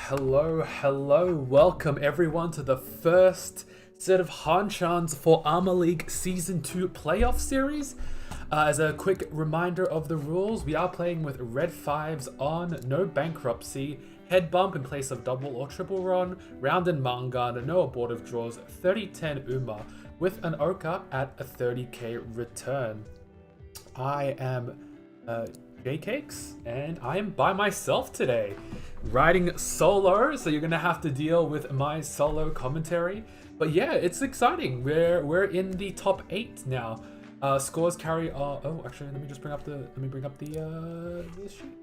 Hello, welcome everyone to the first set of Hanchans for ARMA League Season 2 Playoff Series. As a quick reminder of the rules, we are playing with red 5s on, no bankruptcy, head bump in place of double or triple run, round and mountain gun, no abortive draws, 30-10 UMA, with an Oka at a 30k return. I am J-Cakes, and I am by myself today, riding solo, so you're gonna have to deal with my solo commentary. But yeah, it's exciting. We're in the top 8 now. Scores carry oh, actually, let me bring up the sheet.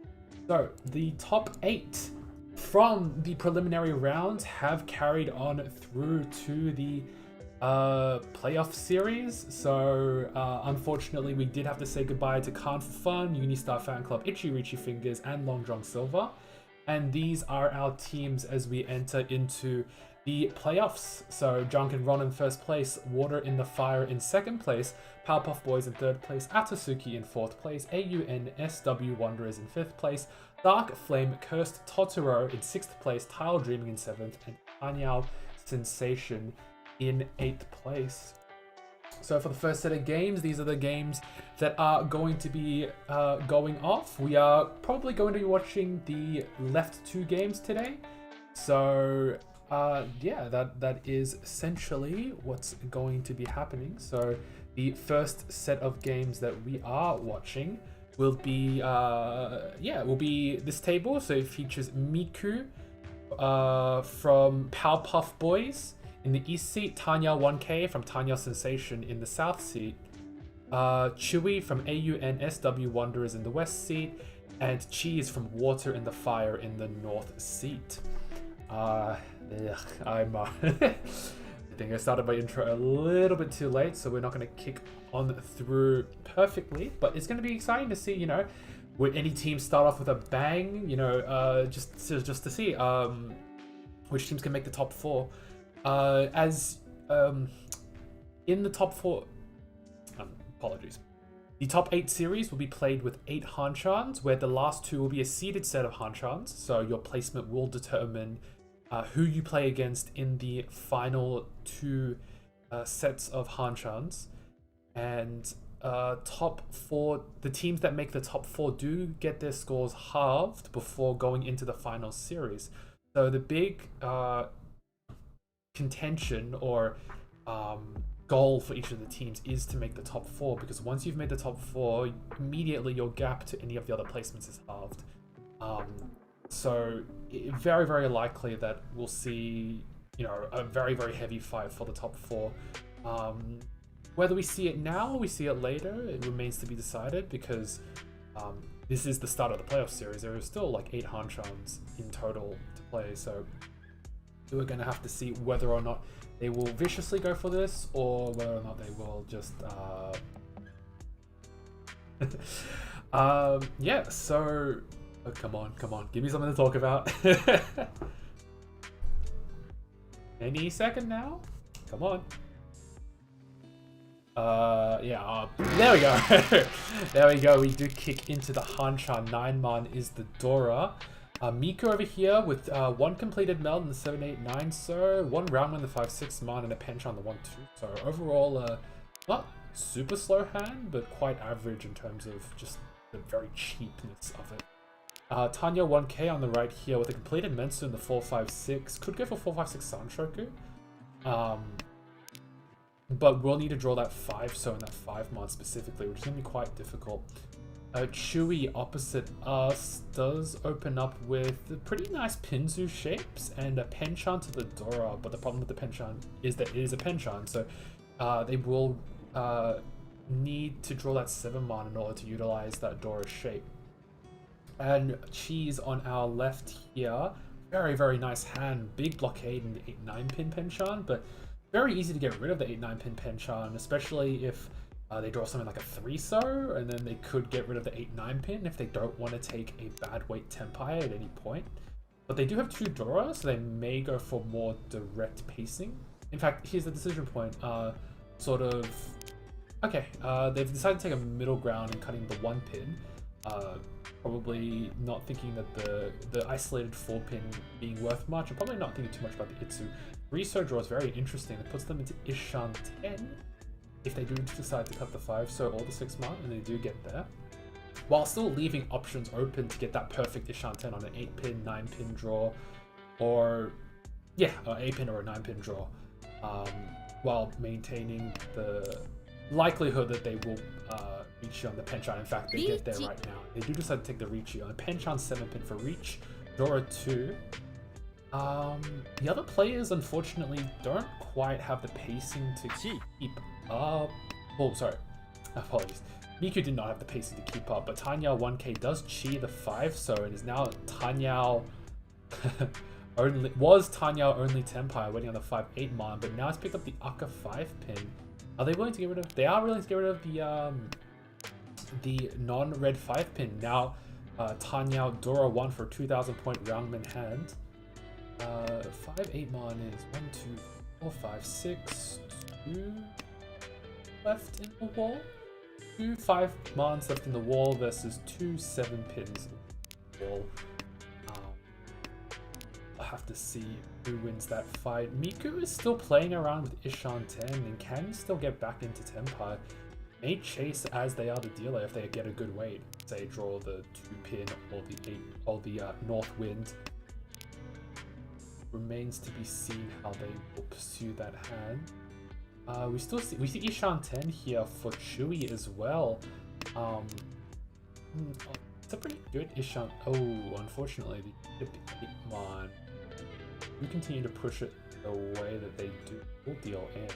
So the top 8 from the preliminary rounds have carried on through to the playoff series. So unfortunately, we did have to say goodbye to Khan for Fun, Unistar Fan Club, Itchy Richie Fingers, and Long John Silver. And these are our teams as we enter into the playoffs. So Junk and Ron in first place, Water in the Fire in second place, Powerpuff Boys in third place, Atasuki in fourth place, AUNSW Wanderers in fifth place, Dark Flame Cursed Totoro in sixth place, Tile Dreaming in seventh, and Anyao Sensation in 8th place. So for the first set of games, these are the games that are going to be going off. We are probably going to be watching the left 2 games today. So yeah, that is essentially what's going to be happening. So the first set of games that we are watching will be this table. So it features Miku from Powerpuff Boys in the east seat, Tanya 1K from Tanya Sensation in the south seat, Chewy from AUNSW Wanderers in the west seat, and Cheese from Water in the Fire in the north seat. I think I started my intro a little bit too late, so we're not going to kick on through perfectly, but it's going to be exciting to see, would any team start off with a bang, just to see which teams can make the top 4. In the top 4, apologies. The top 8 series will be played with 8 Hanchans, where the last 2 will be a seeded set of Hanchans. So your placement will determine who you play against in the final 2 sets of Hanchans. And top 4, the teams that make the top 4 do get their scores halved before going into the final series. So the big contention or goal for each of the teams is to make the top 4, because once you've made the top 4, immediately your gap to any of the other placements is halved. So very, very likely that we'll see, a very, very heavy fight for the top 4. Whether we see it now or we see it later, it remains to be decided, because this is the start of the playoff series. There are still like 8 Hanchans in total to play, so we're going to have to see whether or not they will viciously go for this, or whether or not they will just yeah, so come on, give me something to talk about. Any second now, come on. There we go. There we go. We do kick into the Hanchan. 9-man is the Dora. Miku over here with 1 completed meld in the 7-8-9, so 1 round in the 5-6 man and a pench on the 1-2. So overall, not super slow hand, but quite average in terms of just the very cheapness of it. Tanya 1K on the right here with a completed Mensu in the 4-5-6. Could go for 4-5-6 Sanshoku. But we'll need to draw that 5 so in that 5 man specifically, which is going to be quite difficult. Chewy opposite us does open up with pretty nice Pinzu shapes and a Hanchan to the Dora, but the problem with the Hanchan is that it is a Hanchan, so they will need to draw that 7 mana in order to utilize that Dora shape. And Cheese on our left here, very, very nice hand, big blockade in the 8-9 pin Hanchan, but very easy to get rid of the 8-9 pin Hanchan, especially if they draw something like a 3-so, and then they could get rid of the 8-9 pin if they don't want to take a bad weight Tenpai at any point. But they do have 2 Dora, so they may go for more direct pacing. In fact, here's the decision point. They've decided to take a middle ground and cutting the 1 pin. Probably not thinking that the isolated 4 pin being worth much, and probably not thinking too much about the Itsu. 3-so draw is very interesting. It puts them into Ishan 10. If they do decide to cut the 5-so or the 6 mana, and they do get there, while still leaving options open to get that perfect Ishan 10 on an 8-pin, 9-pin draw, or 8-pin or a 9-pin draw, while maintaining the likelihood that they will reach you on the Hanchan. In fact, they get there right now. They do decide to take the reach on the Hanchan 7-pin for reach, Dora 2. The other players unfortunately don't quite have the pacing to keep up. Oh, sorry. Apologies. Miku did not have the pacing to keep up, but Tanyao 1K does chi the 5-so and is now Tanyao Tanyao only Tenpai waiting on the 5-8 mon, but now it's picked up the Aka 5-pin. Are they willing to get rid of? They are willing to get rid of the non-red 5-pin. Now Tanyao Dora 1 for 2,000 point roundman hand. 5-8 mon is 1, 2, 4, 5, 6, 2 left in the wall. 2 5 mons left in the wall versus 2 7-pins in the wall. I'll have to see who wins that fight. Miku is still playing around with Ishan 10 and can still get back into Tenpai. May chase as they are the dealer if they get a good weight. Say draw the 2-pin or the North Wind. Remains to be seen how they will pursue that hand. We see Ishan 10 here for Chewy as well. It's a pretty good Ishan. Oh, unfortunately, the 8-mon. We continue to push it the way that they do. We'll deal in.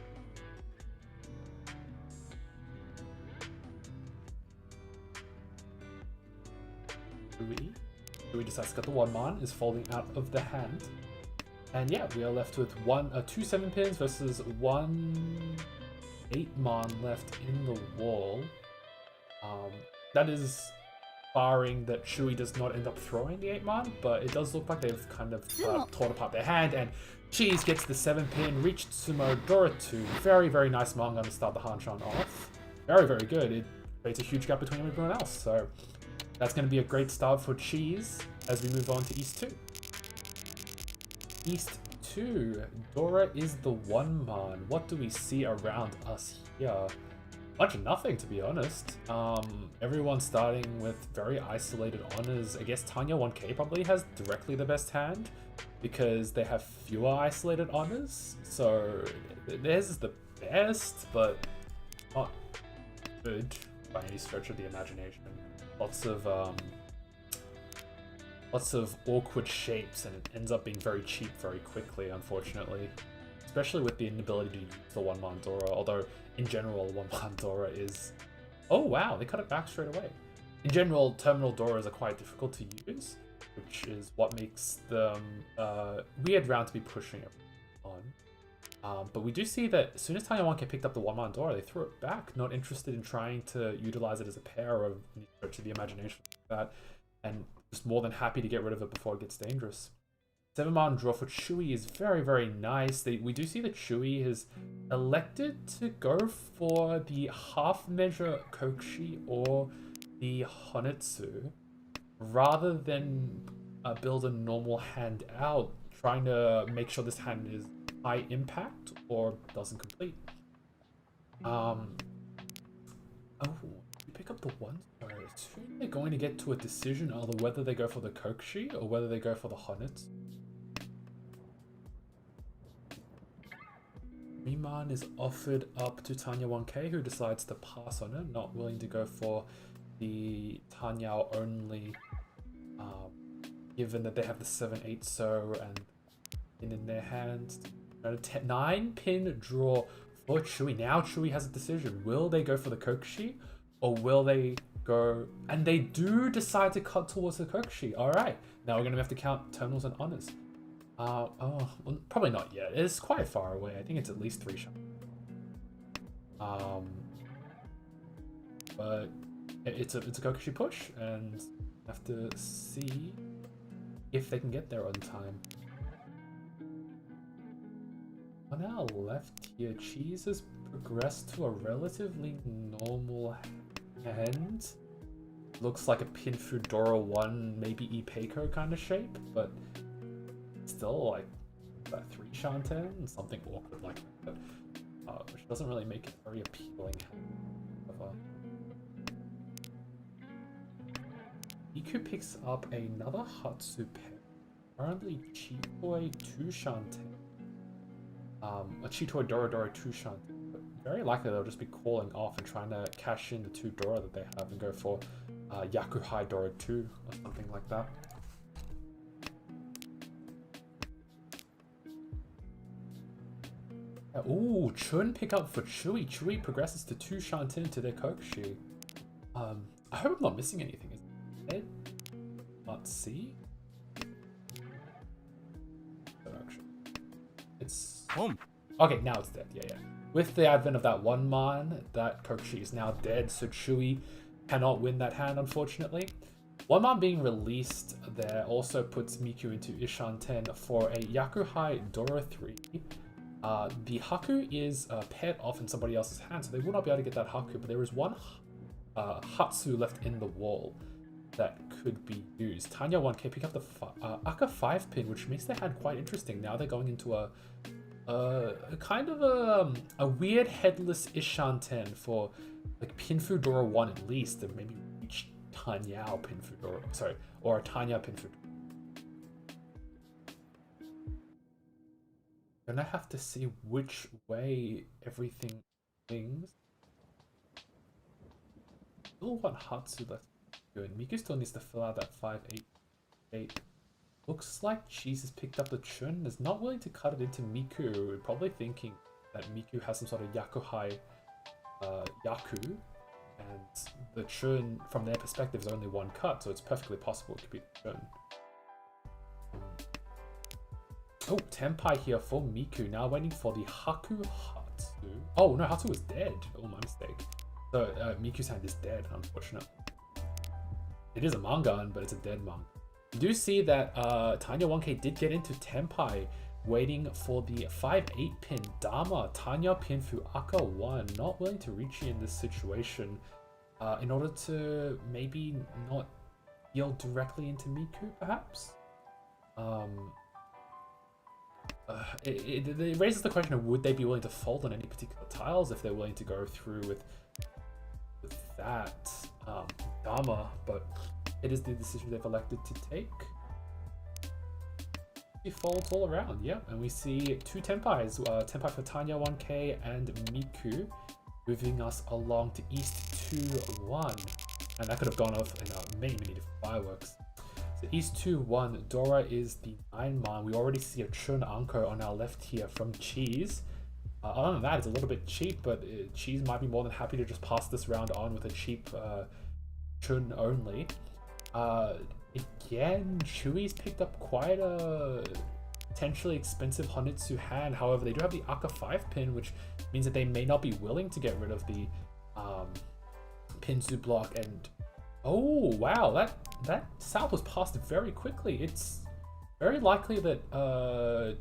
Chewy decides to cut the 1-mon, is folding out of the hand. And yeah, we are left with 2 7-pins versus 1 8-mon left in the wall. That is barring that Chewy does not end up throwing the 8-mon, but it does look like they've kind of torn apart their hand, and Cheese gets the 7-pin, reached Sumo, Dora 2. Very, very nice manga to start the Hanchan off. Very, very good. It creates a huge gap between everyone else, so that's going to be a great start for Cheese as we move on to East 2. East 2, Dora is the 1-mon. What do we see around us here? Much of nothing, to be honest. Everyone's starting with very isolated honors. I guess Tanya 1K probably has directly the best hand because they have fewer isolated honors. So theirs is the best, but not good by any stretch of the imagination. Lots of awkward shapes, and it ends up being very cheap very quickly, unfortunately. Especially with the inability to use the 1-mon Dora, although in general 1-mon Dora is... Oh wow, they cut it back straight away. In general, terminal Doras are quite difficult to use, which is what makes them weird round to be pushing it on. But we do see that as soon as Tanya 1K picked up the 1-mon Dora, they threw it back, not interested in trying to utilize it as a pair or any stretch of the imagination like that, and just more than happy to get rid of it before it gets dangerous. 7-mon draw for Chewy is very, very nice. We do see that Chewy has elected to go for the half measure Kokushi or the Honetsu rather than build a normal hand out, trying to make sure this hand is high impact or doesn't complete. You pick up the 1. Soon they're going to get to a decision either whether they go for the Kokushi or whether they go for the Honetsu. Miman is offered up to Tanya 1K, who decides to pass on it, not willing to go for the Tanyao only, given that they have the 7-8 so and in their hands. 9-pin draw for Chui. Now Chui has a decision. Will they go for the Kokushi or will they go... And they do decide to cut towards the Kokushi. Alright, now we're going to have to count terminals and honors. Well, probably not yet. It's quite far away. I think it's at least 3 shots. But it's a Kokushi push, and have to see if they can get there on time. On our left here, Cheese has progressed to a relatively normal hand. Looks like a Pinfu Dora 1, maybe Ipeiko kind of shape, but still like that 3 Shanten, something awkward like that, which doesn't really make it very appealing. Miku picks up another Hatsu pair, currently Chitoi 2 Shanten. A Chitoi Dora Dora 2 Shanten, but very likely they'll just be calling off and trying to cash in the 2 Dora that they have and go for Yakuhai Dora 2 or something like that. Ooh, Chun pick up for Chui. Chui progresses to 2 Shanten to their Kokushi. I hope I'm not missing anything. Is it dead? Let's see. It's... Okay, now it's dead. Yeah. With the advent of that 1-man, that Kokushi is now dead, so Chui cannot win that hand, unfortunately. 1-man being released there also puts Miku into Ishanten for a Yakuhai Dora 3. The Haku is paired off in somebody else's hand, so they will not be able to get that Haku, but there is one Hatsu left in the wall that could be used. Tanya 1K pick up the Aka 5-pin, which makes their hand quite interesting. Now they're going into a kind of a weird headless Ishanten for like Pinfu Dora 1 at least, and maybe reach Tanyao Pinfu Dora, sorry, or a Tanya Pinfu Dora. Gonna have to see which way everything things. Still one Hatsu left. Good. Miku still needs to fill out that 5-8-8. Looks like Cheese has picked up the Chun. Is not willing to cut it into Miku. Probably thinking that Miku has some sort of Yakuhai Yaku, and the Chun from their perspective is only one cut, so it's perfectly possible it could be the Chun. Oh, Tenpai here for Miku. Now waiting for the Haku Hatsu. Oh, no, Hatsu was dead. Oh, my mistake. So, Miku's hand is dead, unfortunately. It is a Mangan, but it's a dead Mangan. You do see that Tanya 1K did get into Tenpai, waiting for the 5-8-pin Dama, Tanya Pinfu Aka 1. Not willing to reach in this situation in order to maybe not deal directly into Miku, perhaps? It raises the question of would they be willing to fold on any particular tiles if they're willing to go through with that Dama, but it is the decision they've elected to take. He folds all around, yeah, and we see 2 Tenpais, Tenpai for Tanya 1K and Miku, moving us along to East 2-1, and that could have gone off in many different fireworks. So East 2-1, Dora is the 9-man. We already see a Chun Anko on our left here from Cheese. Other than that, it's a little bit cheap, but Cheese might be more than happy to just pass this round on with a cheap Chun only. Again, Chui's picked up quite a potentially expensive Honitsu hand. However, they do have the Aka 5-pin, which means that they may not be willing to get rid of the Pinzu block. And oh wow, that South was passed very quickly. It's very likely that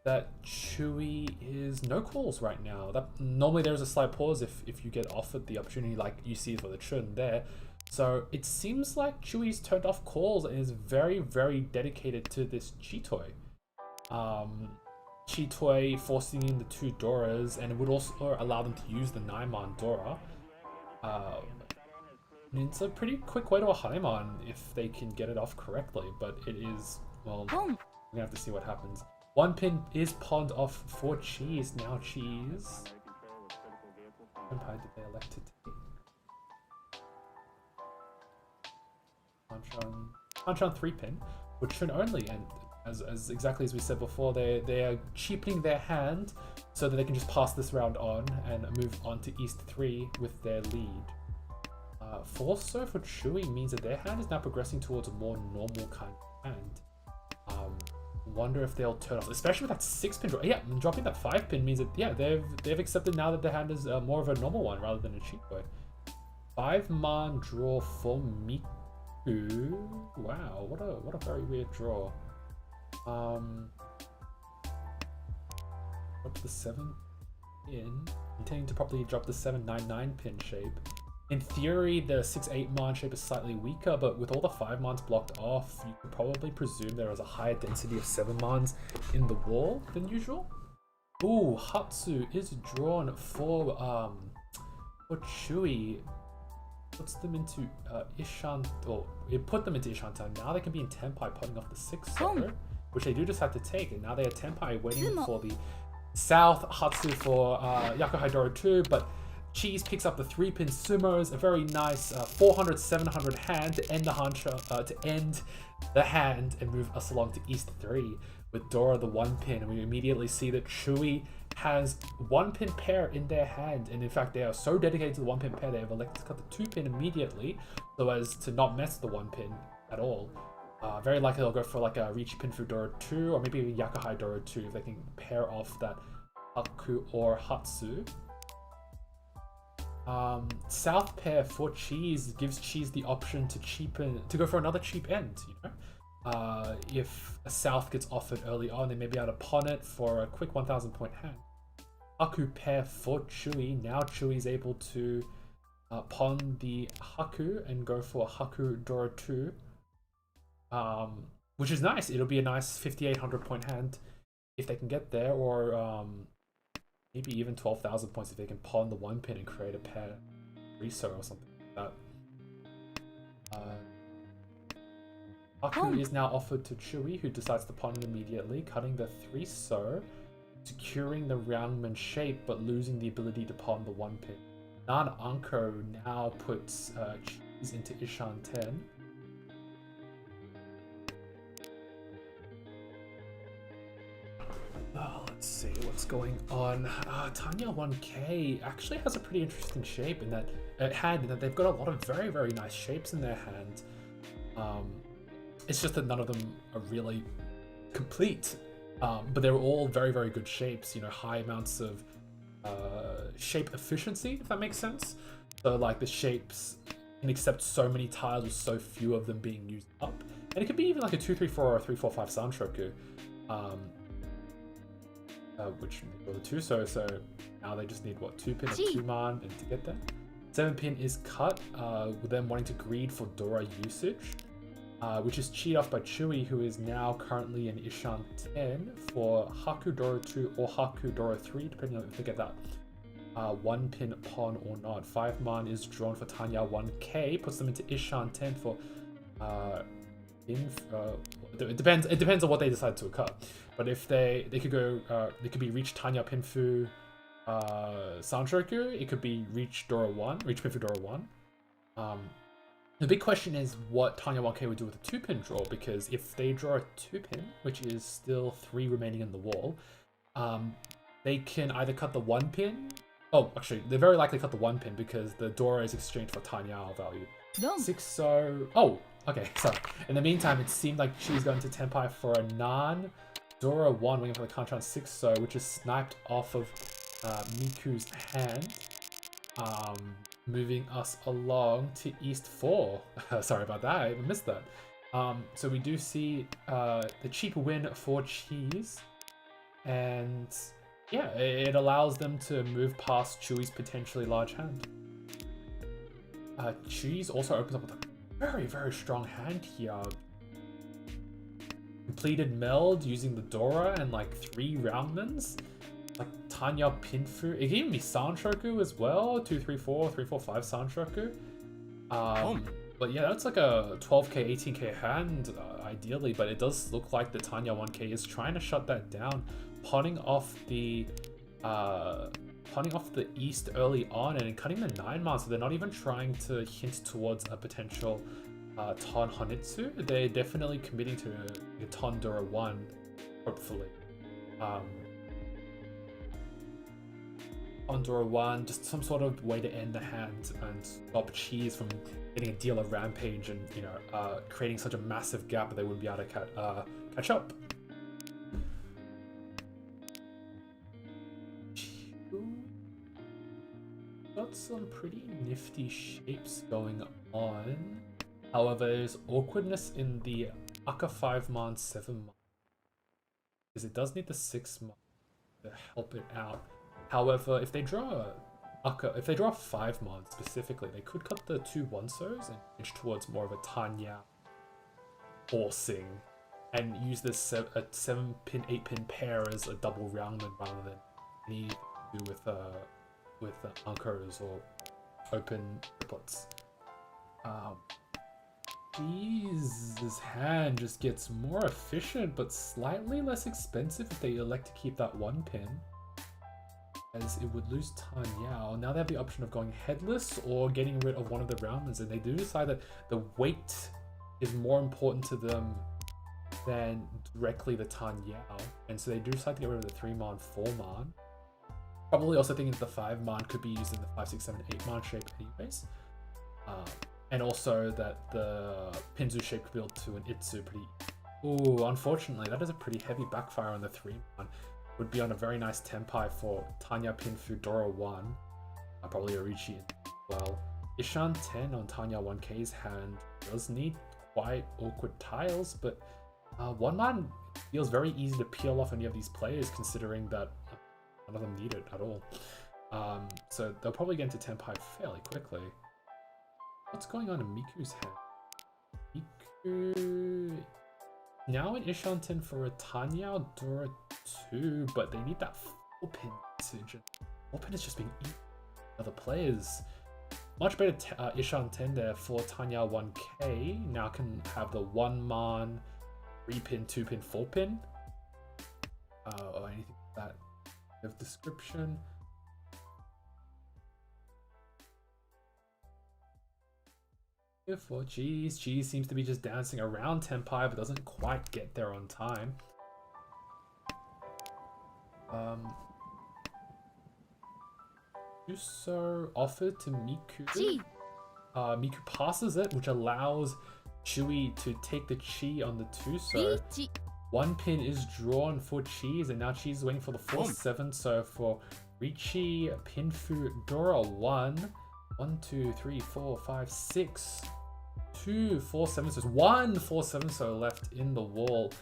that Chui is no calls right now. That normally there's a slight pause if you get offered the opportunity, like you see for the Chun there. So it seems like Chui's turned off calls and is very dedicated to this Chitoi. Chitoi forcing in the 2 Doras, and it would also allow them to use the 9-man Dora. I mean, it's a pretty quick way to a Haiman if they can get it off correctly, but it is, well, we're gonna have to see what happens. 1 pin is pawned off for Cheese. Now Cheese. What empire did they elect to take? Hanchan 3-pin, which should only end as exactly as we said before. They are cheapening their hand so that they can just pass this round on and move on to East 3 with their lead. Also for Chewy means that their hand is now progressing towards a more normal kind of hand. Wonder if they'll turn off, especially with that 6-pin draw. Yeah, dropping that 5-pin means that they've accepted now that their hand is more of a normal one rather than a cheat boy. 5-man draw for Miku. Wow, what a very weird draw. Drop the 7-pin, intending to probably drop the 7-9-9 pin shape. In theory, the 6-8-man shape is slightly weaker, but with all the 5-mans blocked off, you could probably presume there is a higher density of 7-mans in the wall than usual. Ooh, Hatsu is drawn for Chewy. Puts them into it put them into Ishantan. Now they can be in Tenpai, putting off the 6-setter, which they do just have to take, and now they are Tenpai waiting for the South, Hatsu for Yakuhai Doro 2, but Cheese picks up the 3-pin sumos, a very nice 400-700 hand to end the hand and move us along to East 3 with Dora the 1-pin, and we immediately see that Chewy has 1-pin pair in their hand, and in fact they are so dedicated to the 1-pin pair they have elected to cut the 2-pin immediately so as to not mess the 1-pin at all. Very likely they'll go for like a Reach Pin for Dora 2 or maybe Yakuhai Dora 2 if they can pair off that Haku or Hatsu. South pair for Cheese gives Cheese the option to go for another cheap end, you know? If a South gets offered early on, they may be able to pawn it for a quick 1,000 point hand. Haku pair for Chewy. Now Chewy's able to pawn the Haku and go for Haku Dora 2. Which is nice. It'll be a nice 5,800 point hand if they can get there, or maybe even 12,000 points if they can pawn the 1-pin and create a pair reso or something like that. Haku is now offered to Chewy, who decides to pawn it immediately, cutting the 3-so, securing the roundman shape but losing the ability to pawn the 1-pin. Nan Anko now puts Cheese into Ishan 10. Let's see what's going on. Tanya 1K actually has a pretty interesting shape in that they've got a lot of very, very nice shapes in their hand. It's just that none of them are really complete, but they're all very, very good shapes. You know, high amounts of shape efficiency, if that makes sense. So like the shapes can accept so many tiles with so few of them being used up, and it could be even like a 2-3-4 or a 3-4-5 Sanshoku. Which were the 2-so now they just need what, 2-pin or 2-man and to get there. 7-pin is cut, with them wanting to greed for Dora usage, which is cheat off by Chewy, who is now currently in Ishan 10 for Haku Dora 2 or Haku Dora 3, depending on if they get that 1-pin pawn or not. 5-man is drawn for Tanya 1K, puts them into Ishan 10 for it depends on what they decide to cut. But if they could go, they could be Reach Tanya Pinfu Sanshoku. It could be Reach Pinfu Dora 1. The big question is what Tanya 1K would do with a 2-pin draw, because if they draw a 2-pin, which is still 3 remaining in the wall, they can either cut the 1-pin. Oh, actually, they very likely cut the 1-pin because the Dora is exchanged for Tanya value. 6-so. Oh, okay. So in the meantime, it seemed like she's going to Tenpai for a Nan Dora 1, waiting for the Hanchan 6-so, which is sniped off of Miku's hand, moving us along to East 4. Sorry about that, I missed that. So we do see the cheap win for Cheese, and yeah, it allows them to move past Chewy's potentially large hand. Cheese also opens up with a very, very strong hand here. Completed meld using the Dora and like 3 roundmans. Like Tanya Pinfu. It can even be Sanshoku as well. 2-3-4, 3-4-5 Sanshoku. But yeah, that's like a 12k, 18k hand, ideally, but it does look like the Tanya 1k is trying to shut that down, pawning off the East early on and cutting the 9-man, so they're not even trying to hint towards a potential Ton Honitsu, they're definitely committing to a Ton Dora 1, hopefully. Ton Dora 1, just some sort of way to end the hand and stop Cheese from getting a dealer rampage and, you know, creating such a massive gap that they wouldn't be able to catch up. Got some pretty nifty shapes going on. However, there's awkwardness in the Aka 5-man, 7-man. Because it does need the 6-man to help it out. However, if they draw a 5-man specifically, they could cut the 2 1-sos and inch towards more of a Tanya forcing and use this a 7-pin, 8-pin pair as a double roundman rather than any to do with anchors or open triplets. Cheese's hand just gets more efficient but slightly less expensive if they elect to keep that 1 pin, as it would lose Tanyao. Now they have the option of going headless or getting rid of one of the roundmans, and they do decide that the weight is more important to them than directly the Tanyao, and so they do decide to get rid of the 3-man, 4-man. Probably also thinking that the 5-man could be used in the 5, 6, 7, 8-man shape anyways. And also that the Pinzu shape could build to an Itsu pretty... Ooh, unfortunately, that is a pretty heavy backfire on the 3-man. Would be on a very nice Tenpai for Tanya Pinfu Dora 1. Probably Orichi as well. Ishan 10 on Tanya 1K's hand does need quite awkward tiles, but 1-man feels very easy to peel off any of these players considering that none of them need it at all. So they'll probably get into Tenpai fairly quickly. What's going on in Miku's hand? Miku... Now in Ishanten for a Tanya Dora 2, but they need that 4-pin message. 4-pin is just being eaten by other players. Much better Ishanten there for Tanya 1K. Now can have the 1-man, 3-pin, 2-pin, 4-pin. Or anything like that of description. For Cheese seems to be just dancing around Tenpai but doesn't quite get there on time. Yuso offered to Miku. Miku passes it, which allows Chui to take the chi on the 2-so. 1 pin is drawn for Cheese, and now Cheese is waiting for the 4-7, so for Richi Pinfu Dora 1. 1, 2, 3, 4, 5, 6. 2 4-7-sos. 1 4-7-so left in the wall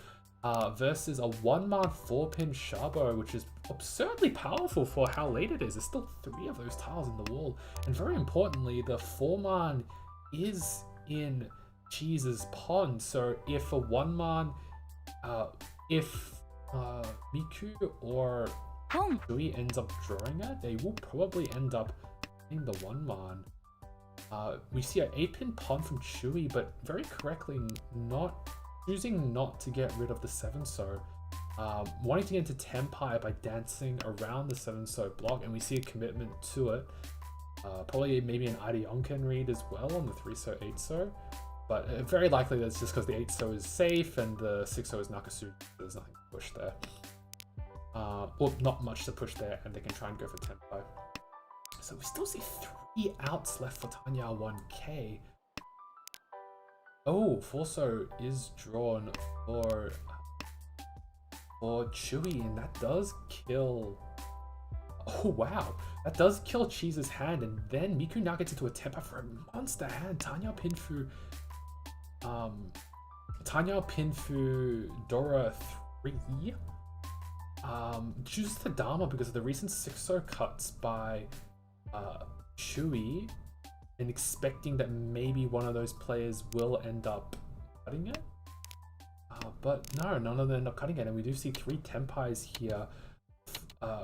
versus a 1-man 4-pin Shabo, which is absurdly powerful for how late it is. There's still 3 of those tiles in the wall. And very importantly, the 4-man is in Cheese's pond. So if a 1-man, if Miku or Shui ends up drawing it, they will probably end up in the 1-man. We see an 8-pin pawn from Chewy, but very correctly choosing not to get rid of the 7-so. Wanting to get into Tenpai by dancing around the 7-so block, and we see a commitment to it. Probably maybe an Ideonken read as well on the 3-so, 8-so. But very likely that's just because the 8-so is safe and the 6-so is Nakasu. There's nothing to push there. Well, not much to push there, and they can try and go for Tenpai. So we still see 3 outs left for Tanya 1K. Oh, 4-so is drawn for Chewy, and that does kill... Oh wow, that does kill Cheese's hand, and then Miku now gets into a Tenpai for a monster hand. Tanya Pinfu Dora 3. Chooses the Dharma because of the recent 6-so cuts by Chewy, and expecting that maybe one of those players will end up cutting it. But no, none of them end up cutting it, and we do see 3 Tenpais here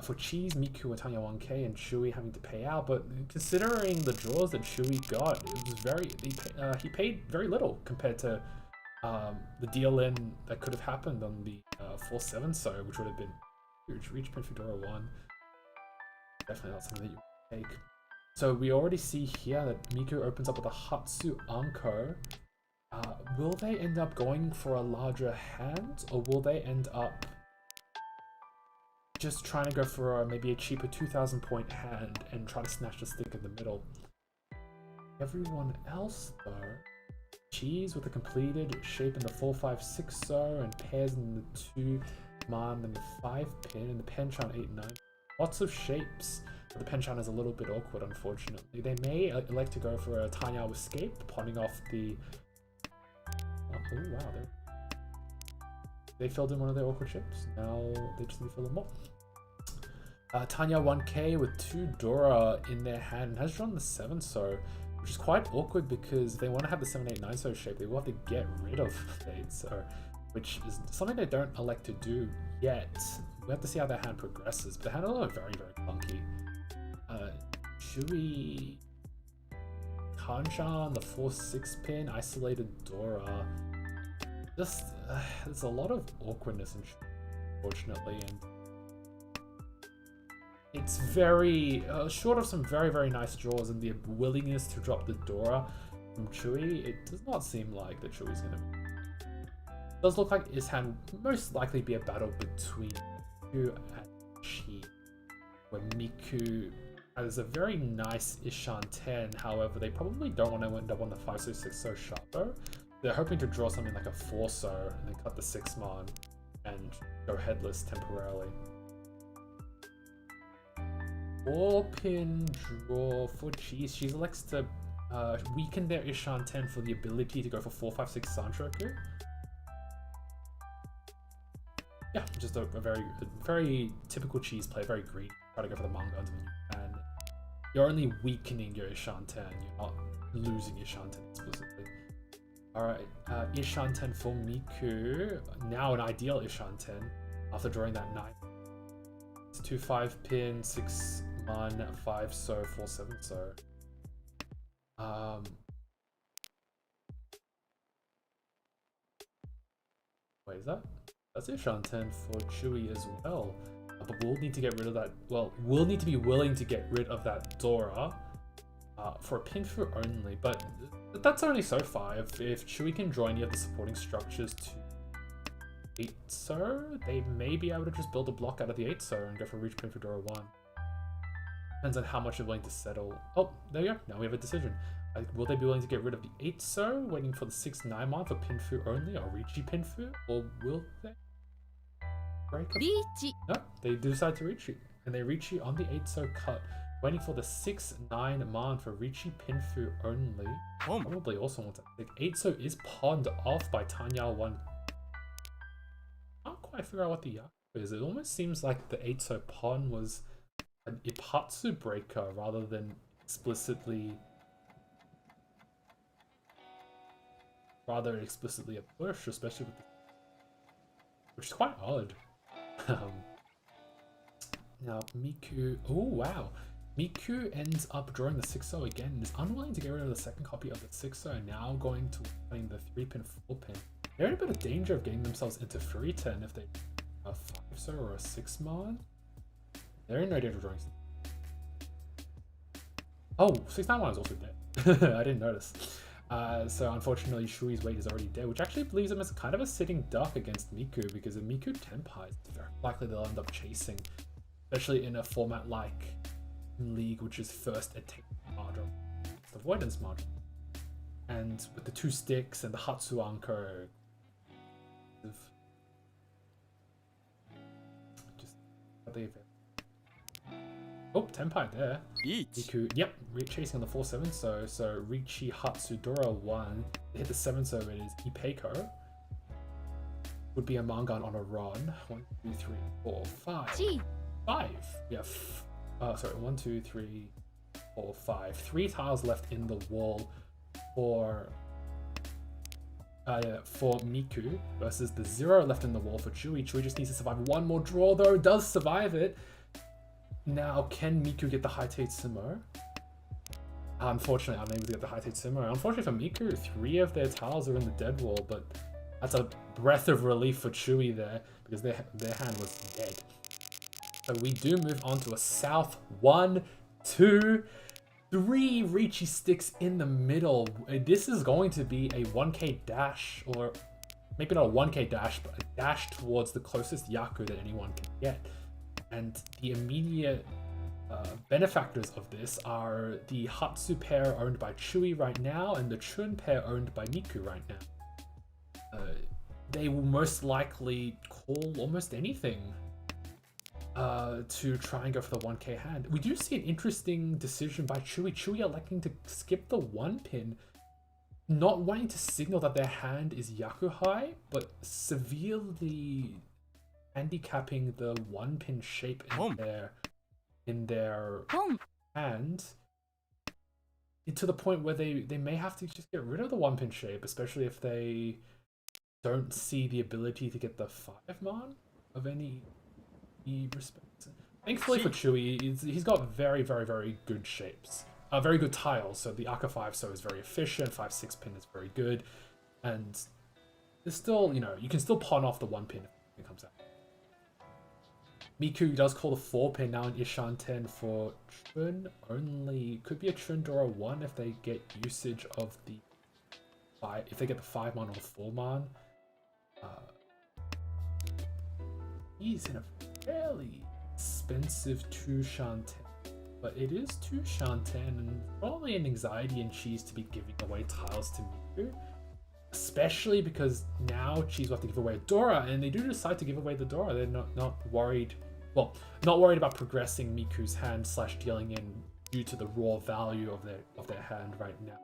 for Cheese, Miku, and Tanya 1K, and Chewy having to pay out. But considering the draws that Chewy got, it was he paid very little compared to the deal in that could have happened on the 4-7-so, which would have been huge. Reach pin for Dora 1. Definitely not something that you would take. So we already see here that Miku opens up with a Hatsu Anko. Will they end up going for a larger hand, or will they end up just trying to go for maybe a cheaper 2,000 point hand and try to snatch the stick in the middle? Everyone else, though, cheese with a completed shape in the 4-5-6 so, and pairs in the 2 man and the 5 pin, and the Hanchan 8-9. Lots of shapes. But the Hanchan is a little bit awkward, unfortunately. They may elect to go for a Tanyao escape, pawning off the... Oh wow, they filled in one of their awkward shapes. Now they just need to fill in more. Tanya 1k with 2 Dora in their hand and has drawn the 7 so, which is quite awkward because they want to have the 7-8-9 so shape. They will have to get rid of the 8 so, which is something they don't elect to do yet. We have to see how their hand progresses, but the hand will look very, very clunky. Shui, Hanchan, the 4-6 pin, isolated Dora. Just, there's a lot of awkwardness in Shui, unfortunately, and it's very, short of some very, very nice draws and the willingness to drop the Dora from Chewy, it does not seem like that Chewy's going to win. It does look like his hand will most likely be a battle between Miku and Chi, where Miku has a very nice Ishan 10, however, they probably don't want to end up on the 5-6 so sharper. They're hoping to draw something like a 4 so and then cut the 6 man and go headless temporarily. 4-pin draw for Cheese. She elects to weaken their Ishan 10 for the ability to go for 4-5-6 Sanchoku. Yeah, just a very typical Cheese play, very green. Try to go for the Manguns when you can. You're only weakening your Ishan 10, you're not losing Ishan 10 explicitly. Alright, Ishan 10 for Miku. Now an ideal Ishan 10 after drawing that 9. It's 2 5-pin, 6 man, 5 so, 4-7 so. Wait, is that? That's Ishan 10 for Chewy as well. But we'll need to get rid of that. Well, we'll need to be willing to get rid of that Dora for a Pinfu only. But that's only so far. If Chewy can draw any of the supporting structures to 8 so, they may be able to just build a block out of the 8 so and go for Reach Pinfu Dora 1. Depends on how much they're willing to settle. Oh, there you go. Now we have a decision. Will they be willing to get rid of the 8 so, waiting for the 6-9 man for Pinfu only, or Richi Pinfu? Or will they break up? No, they decide to Richi. And they Richi on the 8 so cut, waiting for the 6-9 man for Richi Pinfu only. Probably also wants to think 8 so is pawned off by Tanya 1. Can't quite figure out what the Yaku is. It almost seems like the 8 so pawn was an Ipatsu breaker rather than explicitly a push, especially with the, which is quite odd. Now Miku, oh wow, Miku ends up drawing the 6-0 again and is unwilling to get rid of the second copy of the 6-0, now going to playing the 3-pin 4-pin. They're in a bit of danger of getting themselves into free 10 if they a 5-0 or a 6-man. They're in no danger of drawing. Oh, 6-9-1 is also dead. I didn't notice. So unfortunately, Shui's weight is already dead, which actually leaves him as kind of a sitting duck against Miku, because if Miku Tenpai, it's very likely they'll end up chasing, especially in a format like League, which is first attack Mahjong, it's avoidance Mahjong. And with the 2 sticks and the Hatsuanko, just they oh, Tenpai there. Miku, yep, chasing on the 4-7 so Richi Hatsudora 1. They hit the 7 so it is Ipeiko. Would be a Mangan on a run. 1, 2, 3, 4, 5. 5. We have, sorry, 1, 2, 3, 4, 5. 3 tiles left in the wall for Miku versus the 0 left in the wall for Chewy. Chewy just needs to survive one more draw, though. Does survive it. Now, can Miku get the high Tate Sumo? Unfortunately, unable to get the high Tate Sumo. Unfortunately for Miku, 3 of their tiles are in the dead wall, but that's a breath of relief for Chewy there, because their hand was dead. So we do move on to a South 1-2. 3 Ricci sticks in the middle. This is going to be a 1k dash, or maybe not a 1k dash, but a dash towards the closest Yaku that anyone can get. And the immediate benefactors of this are the Hatsu pair owned by Chui right now and the Chun pair owned by Miku right now. They will most likely call almost anything to try and go for the 1k hand. We do see an interesting decision by Chui. Chui electing to skip the 1 pin, not wanting to signal that their hand is Yaku high, but severely handicapping the 1 pin shape in their hand, to the point where they may have to just get rid of the 1 pin shape, especially if they don't see the ability to get the 5-man of any respect. Thankfully for Chui, he's got very, very, very good shapes. Very good tiles. So the Aka 5-so is very efficient, 5-6 pin is very good, and there's still, you can still pawn off the 1 pin if it comes out. Miku does call the 4 pin now in Ishan 10 for Chun only. Could be a Chun Dora 1 if they get usage of the 5, if they get the 5-man or the 4-man. He's in a fairly expensive 2 Shan 10, but it is 2 Shan 10, and probably an anxiety in Cheese to be giving away tiles to Miku, especially because now Cheese will have to give away a Dora, and they do decide to give away the Dora. They're not worried. Well, not worried about progressing Miku's hand / dealing in due to the raw value of their hand right now,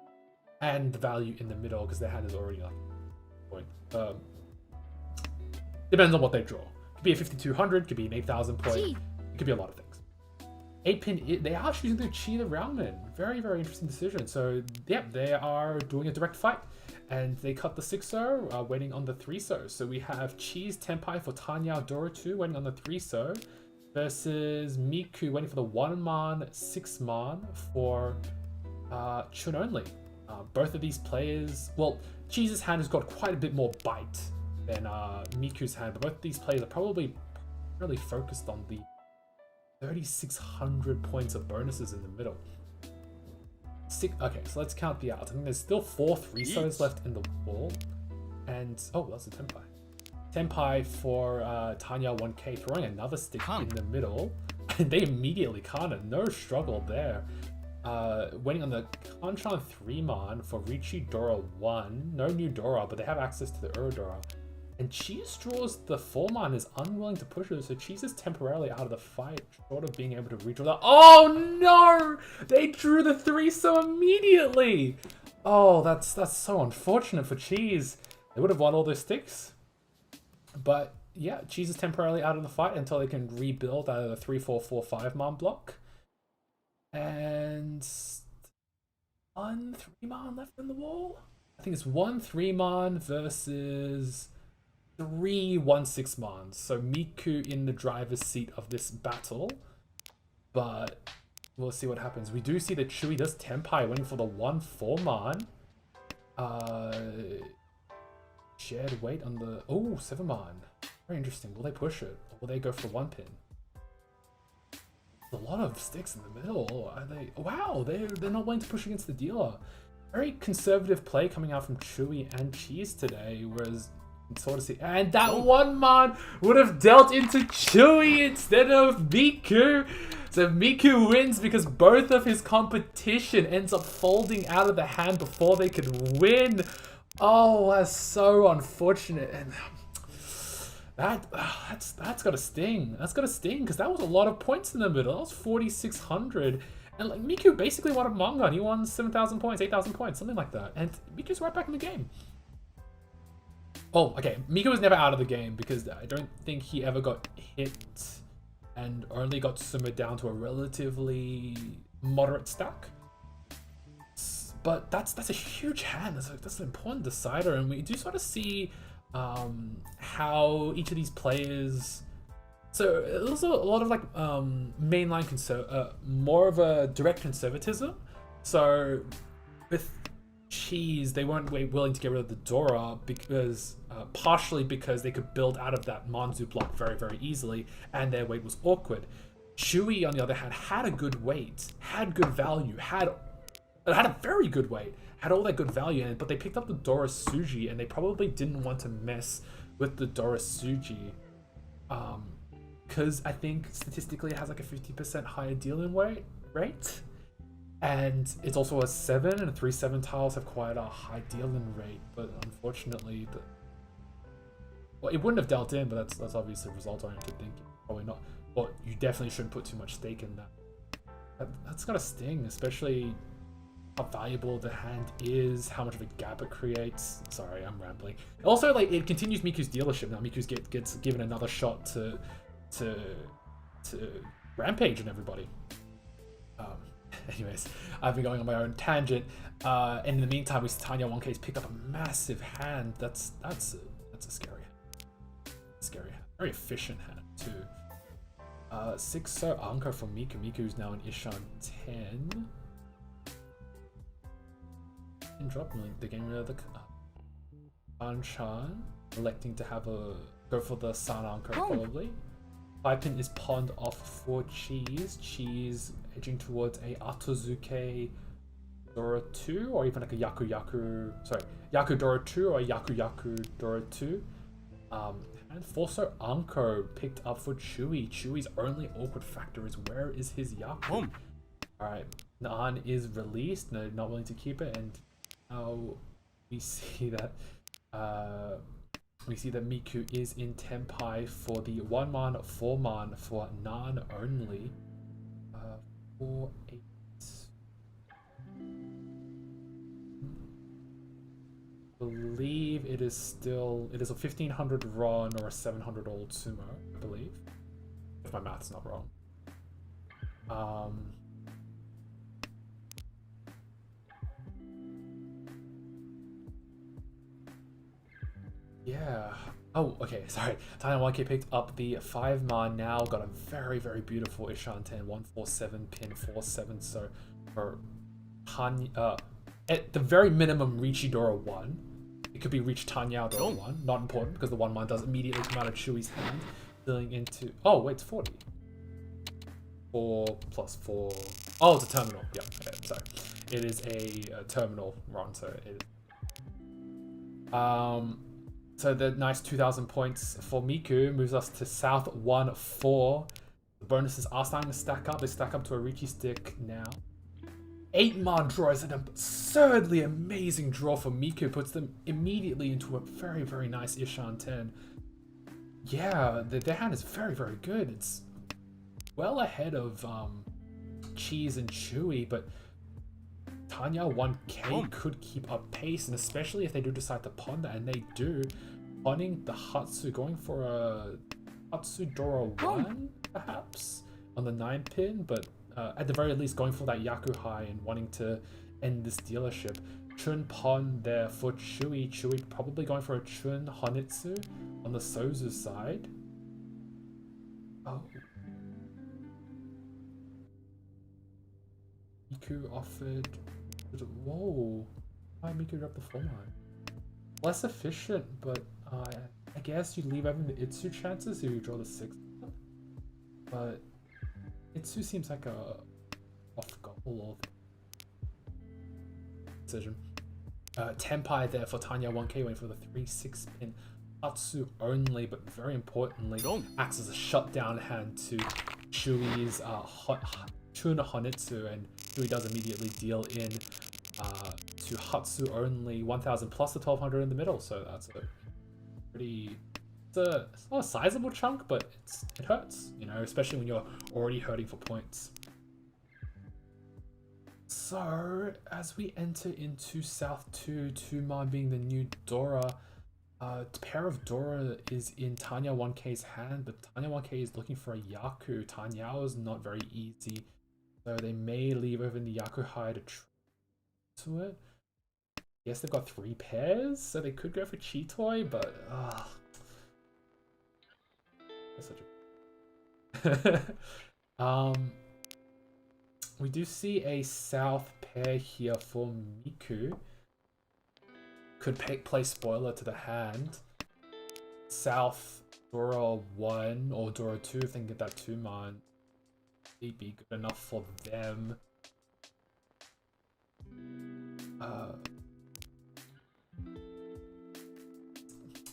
and the value in the middle because their hand is already like point. Depends on what they draw. Could be a 5200, could be an 8000 point. It could be a lot of things. 8 pin. They are choosing to Chi the Roundman. Very, very interesting decision. So yeah, they are doing a direct fight, and they cut the 6-so, waiting on the 3-so. So we have Cheese Tenpai for Tanya Dora 2 waiting on the 3-so, versus Miku waiting for the 1-man 6-man for Chun only. Both of these players, well, Cheese's hand has got quite a bit more bite than Miku's hand, but both of these players are probably really focused on the 3600 points of bonuses in the middle. Okay, so let's count the outs. I think there's still 4 3-sos left in the wall, and oh, that's a Tenpai. Tenpai for Tanya 1k, throwing another stick in the middle, and they immediately counter. No struggle there. Waiting on the Hanchan 3-man for Ricci Dora 1. No new Dora, but they have access to the Dora. And Cheese draws the 4-man, is unwilling to push it, so Cheese is temporarily out of the fight, short of being able to redraw that. Oh no! They drew the 3-so immediately! Oh, that's so unfortunate for Cheese. They would have won all those sticks. But yeah, Cheese is temporarily out of the fight until they can rebuild out of the 3-4-4-5-man block. And 1 3-man left in the wall? I think it's 1 3-man versus 3 1-6-mans. So Miku in the driver's seat of this battle. But we'll see what happens. We do see that Chui does Tenpai waiting for the 1 4-man. Shared weight on the 7-man. Very interesting. Will they push it? Or will they go for 1 pin? A lot of sticks in the middle. Are they? Wow, they're not willing to push against the dealer. Very conservative play coming out from Chui and Cheese today, whereas sort of see, and that 1-man would have dealt into Chui instead of Miku. So Miku wins because both of his competition ends up folding out of the hand before they could win. Oh, that's so unfortunate. And that's gotta sting. That's gotta sting because that was a lot of points in the middle. That was 4,600. And like Miku basically won a manga. He won 7,000 points, 8,000 points, something like that. And Miku's right back in the game. Oh, okay. Miku was never out of the game because I don't think he ever got hit and only got summoned down to a relatively moderate stack. But that's a huge hand. That's an important decider, and we do sort of see how each of these players. So there's also a lot of like mainline more of a direct conservatism. So with Cheese, they weren't willing to get rid of the Dora because partially because they could build out of that Manzu block very, very easily, and their weight was awkward. Chewy, on the other hand, had a good weight, had good value, had a very good weight, had all that good value in it, but they picked up the Dorasuji, and they probably didn't want to mess with the Dorasuji. Because I think statistically it has like a 50% higher dealing rate. And it's also a 7, and 3/7 tiles have quite a high dealing rate, but unfortunately, well, it wouldn't have dealt in, but that's obviously result-oriented thinking. Probably not. Well, you definitely shouldn't put too much stake in that. That's gotta sting, especially how valuable the hand is, how much of a gap it creates. Sorry, I'm rambling. Also, like, it continues Miku's dealership now. Miku gets given another shot to rampage on everybody. Anyways, I've been going on my own tangent. And in the meantime, we see Tanya 1K's pick up a massive hand. That's a scary hand. Scary hand. Very efficient hand too. 6 Anka from Miku. Miku's now in Ishan 10. And dropping the game rid of the Hanchan, electing to have go for the San Anka probably. 5-pin is pawned off for Cheese edging towards a Atozuke Dora 2, or even like a Yaku Dora 2 or a Yaku Dora 2. And Forso Anko picked up for Chewy. Chewy's only awkward factor is, where is his Yaku? Alright, Naan is released, no, not willing to keep it, and now we see that Miku is in Tenpai for the 1-man, 4-man for Naan only. 4, 8. I believe it is a 1500 Ron or a 700 old sumo, I believe. If my math's not wrong. Yeah. Oh, okay, sorry. Tanya 1K picked up the 5-man now, got a very, very beautiful Ishan 10, 147 pin, 4/7, so for Tanya, at the very minimum, Richidora 1. It could be Reach Tanya Dora 1, not important, because the 1-man does immediately come out of Chewy's hand, filling into, oh, wait, it's 40. 4 plus 4, oh, it's a terminal, yeah, okay, sorry. It is a terminal run, so it is. So the nice 2,000 points for Miku moves us to South 1-4. The bonuses are starting to stack up. They stack up to a Riki stick now. 8-man draw is an absurdly amazing draw for Miku. Puts them immediately into a very, very nice Ishan 10. Yeah, their hand is very, very good. It's well ahead of Cheese and Chewy, but Tanya 1K could keep up pace, and especially if they do decide to pawn that, and they do, pawning the Hatsu, going for a Hatsu Dora 1 perhaps on the 9-pin, but at the very least going for that Yaku High and wanting to end this dealership. Chun pawn there for Chewy. Chewy probably going for a Chun Honitsu on the Sozu side. Oh. Miku offered. Whoa. Why Miku dropped the 4-man? Less efficient, but I guess you leave open the Itsu chances if you draw the 6th one. But Itsu seems like a off goal decision. Tenpai there for Tanya 1K, waiting for the 3/6 pin. Atsu only, but very importantly, acts as a shutdown hand to Chewy's Chun Honitsu, and Chewy does immediately deal in to Hatsu only 1,000 plus the 1,200 in the middle, so that's a pretty... It's not a sizable chunk, but it hurts, you know, especially when you're already hurting for points. So, as we enter into South 2, 2-man being the new Dora, pair of Dora is in Tanya 1K's hand, but Tanya 1K is looking for a Yaku. Tanya is not very easy, so they may leave over in the Yaku High to try to it. Yes, they've got 3 pairs, so they could go for Chitoy, but that's such a... we do see a South pair here for Miku. Could play spoiler to the hand. South Dora 1 or Dora 2 if they can get that 2-man. be good enough for them.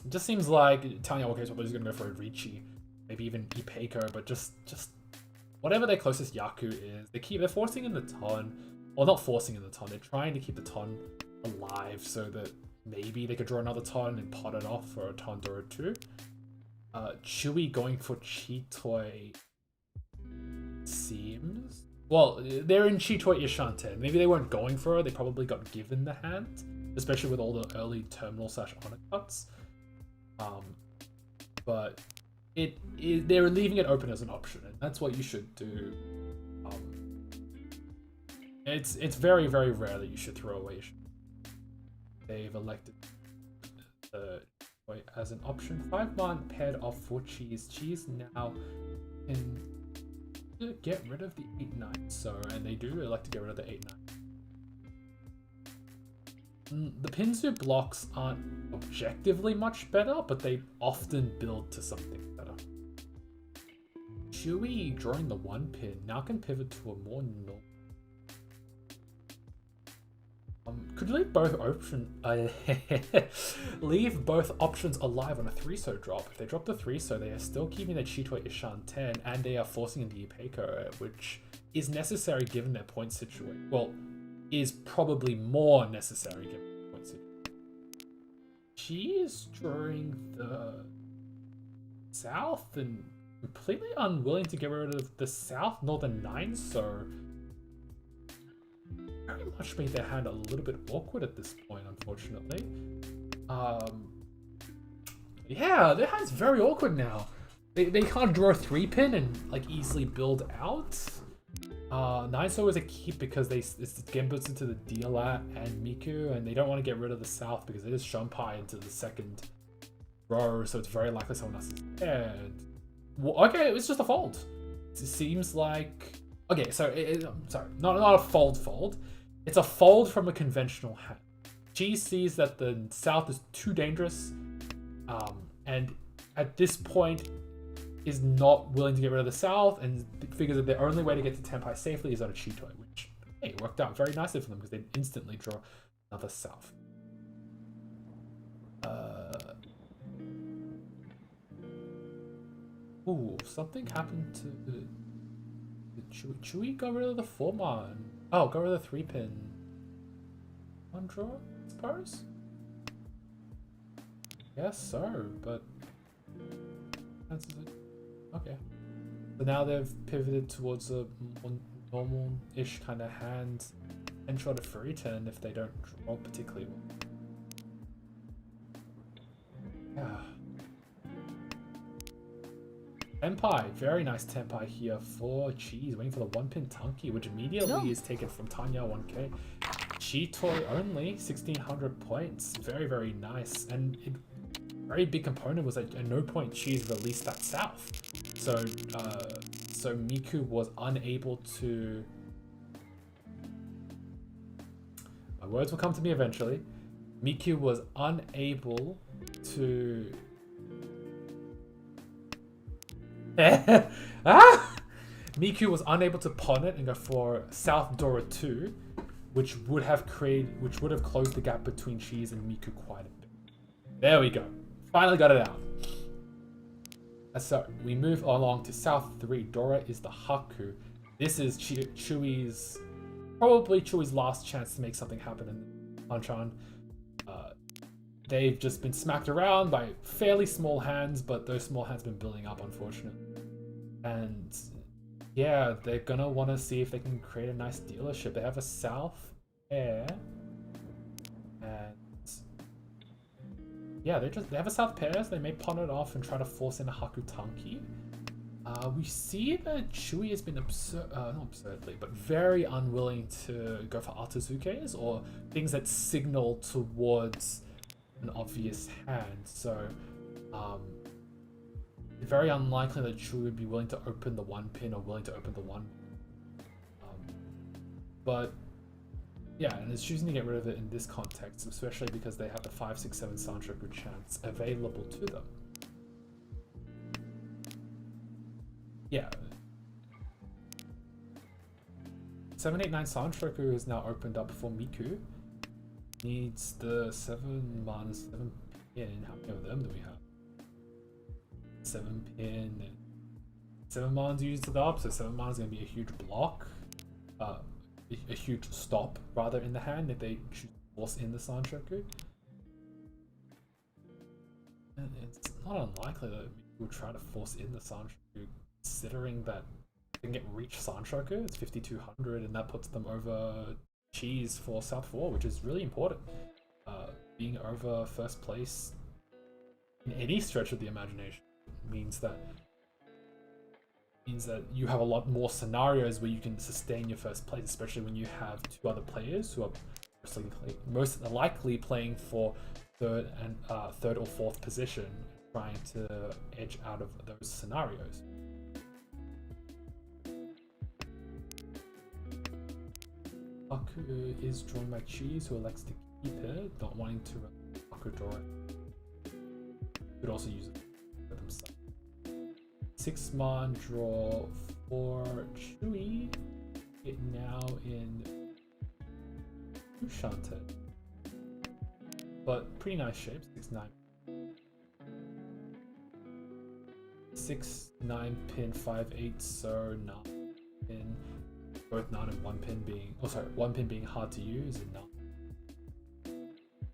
It just seems like Tanya Walker is probably going to go for a Ricci, maybe even Ipeiko, but just whatever their closest Yaku is, they're forcing in the Ton, or not forcing in the Ton, they're trying to keep the Ton alive so that maybe they could draw another Ton and pot it off for a Ton Dora 2. Chewy going for Chitoi seems... Well, they're in Chitoi Ishan 10. Maybe they weren't going for it, they probably got given the hand, especially with all the early terminal / honor cuts. But they're leaving it open as an option, and that's what you should do. It's very, very rare that you should throw away. They've elected as an option. 5-man paired off for Cheese. Cheese now can get rid of the 8-9, so, and they do elect to get rid of the 8-9. The Pinzu blocks aren't objectively much better, but they often build to something better. Chewy drawing the 1 pin now can pivot to a more normal. Could leave both leave both options alive on a 3-so drop. If they drop the 3-so, they are still keeping their Chitoi Ishan 10, and they are forcing in the Ipeiko, which is necessary given their point situation. Well, is probably more necessary given their point situation. She is drawing the South and completely unwilling to get rid of the South Northern 9-so. Very much made their hand a little bit awkward at this point, unfortunately. Yeah, their hand's very awkward now. They can't draw a 3-pin and like easily build out. 9-so is a keep because it's Genbutsu into the Dealat and Miku, and they don't want to get rid of the South because it is Shunpai into the second row, so it's very likely someone else is there. Well, okay, it was just a fold. It seems like... Okay, so sorry, not a fold. It's a fold from a conventional hand. She sees that the South is too dangerous, and at this point is not willing to get rid of the South, and figures that the only way to get to Tenpai safely is on a Chitoi, which, hey, worked out very nicely for them because they instantly draw another South. Ooh, something happened to the Chewy got rid of the 4-man. Oh, got rid of the 3-pin. One draw, I suppose? Yes, so, but... Okay. So now they've pivoted towards a more normal-ish kind of hand and try to free turn if they don't draw particularly well. Yeah. Tenpai, very nice Tenpai here for Cheese, waiting for the 1-pin Tunky, which immediately is taken from Tanya 1k. Chitoi only, 1600 points, very, very nice. And a very big component was that at no point Cheese released that South. So Miku was unable to... My words will come to me eventually. Miku was unable to... Miku was unable to pawn it and go for South Dora 2, which would have closed the gap between Cheese and Miku quite a bit. There we go. Finally got it out. So we move along to South 3. Dora is the Haku. This is probably Chewy's last chance to make something happen in Hanchan. They've just been smacked around by fairly small hands, but those small hands have been building up, unfortunately. And yeah, they're gonna want to see if they can create a nice dealership. They have a South pair, and yeah, they have a South pair, so they may pawn it off and try to force in a Haku Tanki. We see that Chewy has been not absurdly, but very unwilling to go for Atazukes or things that signal towards an obvious hand. So very unlikely that Chewy would be willing to open the 1-pin or willing to open the 1. But yeah, and it's choosing to get rid of it in this context, especially because they have the 5, 6, 7 Sanchoku chance available to them. Yeah. 789 Sanchoku is now opened up for Miku. Needs the 7 mana, 7 pin. How many of them do we have? 7 pin. 7 mana used it up, so 7 mana is going to be a huge block. A huge stop, rather, in the hand if they choose to force in the Sanchoku. And it's not unlikely that we'll try to force in the Sanchoku, considering that they can get reach Sanchoku. It's 5200, and that puts them over Cheese for South 4, which is really important. Being over first place in any stretch of the imagination means that you have a lot more scenarios where you can sustain your first place, especially when you have 2 other players who are most likely playing for third or fourth position, trying to edge out of those scenarios. Aku is drawn by Cheese, who elects to keep it, not wanting to Aku draw it. Could also use it for themselves. 6 mana draw for Chewy. It now in Hanchan. But pretty nice shape. 6/9. 6/9 pin 5/8, so 9 pin. Both 9 and 1 pin being 1 pin being hard to use, and 9.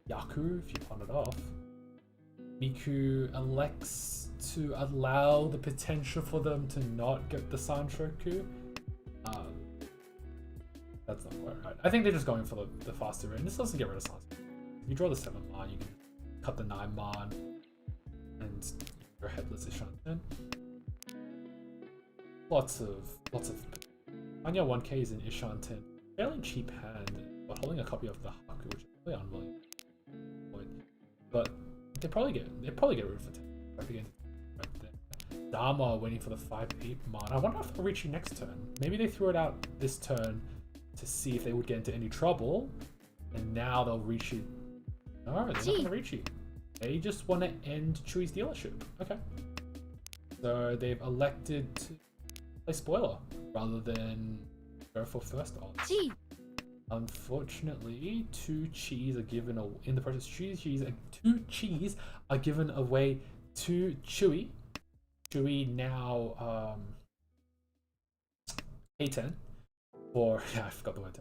Yaku, if you pawn it off. Miku elects to allow the potential for them to not get the Sanchoku. That's not quite right. I think they're just going for the faster end. This doesn't get rid of Sanchoku. If you draw the 7 mana, you can cut the 9 mana and you're headless Ishan. Lots of Anya 1k is in Ishanten. Fairly cheap hand, but holding a copy of the Haku, which is really unwilling. But they probably get rid of it for 10. Right there. Dharma waiting for the 5/8 mana. I wonder if they'll reach you next turn. Maybe they threw it out this turn to see if they would get into any trouble, and now they'll reach you. No, they're not going to reach you. They just want to end Chewy's dealership. Okay. So they've elected to play spoiler rather than go for first odds. Unfortunately, 2 cheese are given in the process. 2 cheese are given away to Chewy. Chewy now K10 or I forgot the word.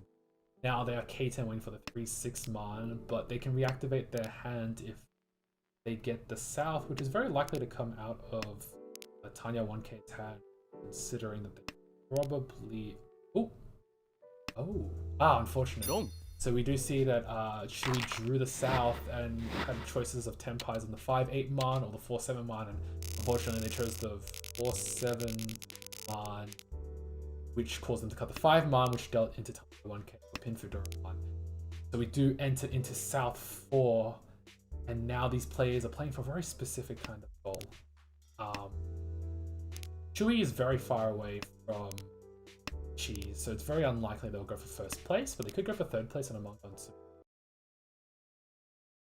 Now they are K10 waiting for the 3/6 mana, but they can reactivate their hand if they get the South, which is very likely to come out of a Tanya 1k's hand, considering that they probably unfortunate. So we do see that Chewy drew the South and had choices of Tempires on the 5/8 mana or the 4/7 mana, and unfortunately they chose the 4/7 mana, which caused them to cut the 5 mana, which dealt into 1k for pin for Dura 1. So we do enter into South 4, and now these players are playing for a very specific kind of goal. Chewy is very far away from Cheese, so it's very unlikely they'll go for first place, but they could go for third place in a month on two.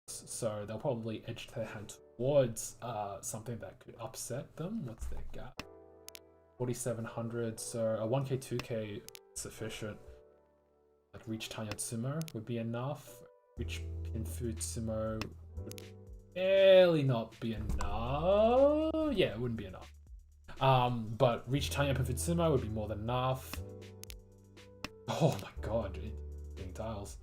So they'll probably edge their hand towards something that could upset them. What's their gap? 4,700, so a 1k, 2k sufficient. Like Reach Tanyatsumo would be enough. Reach Pinfu Tsumo would barely not be enough. Yeah, it wouldn't be enough. But Reach Tanya Pinfu Tsumo would be more than enough. Oh my god, getting tiles.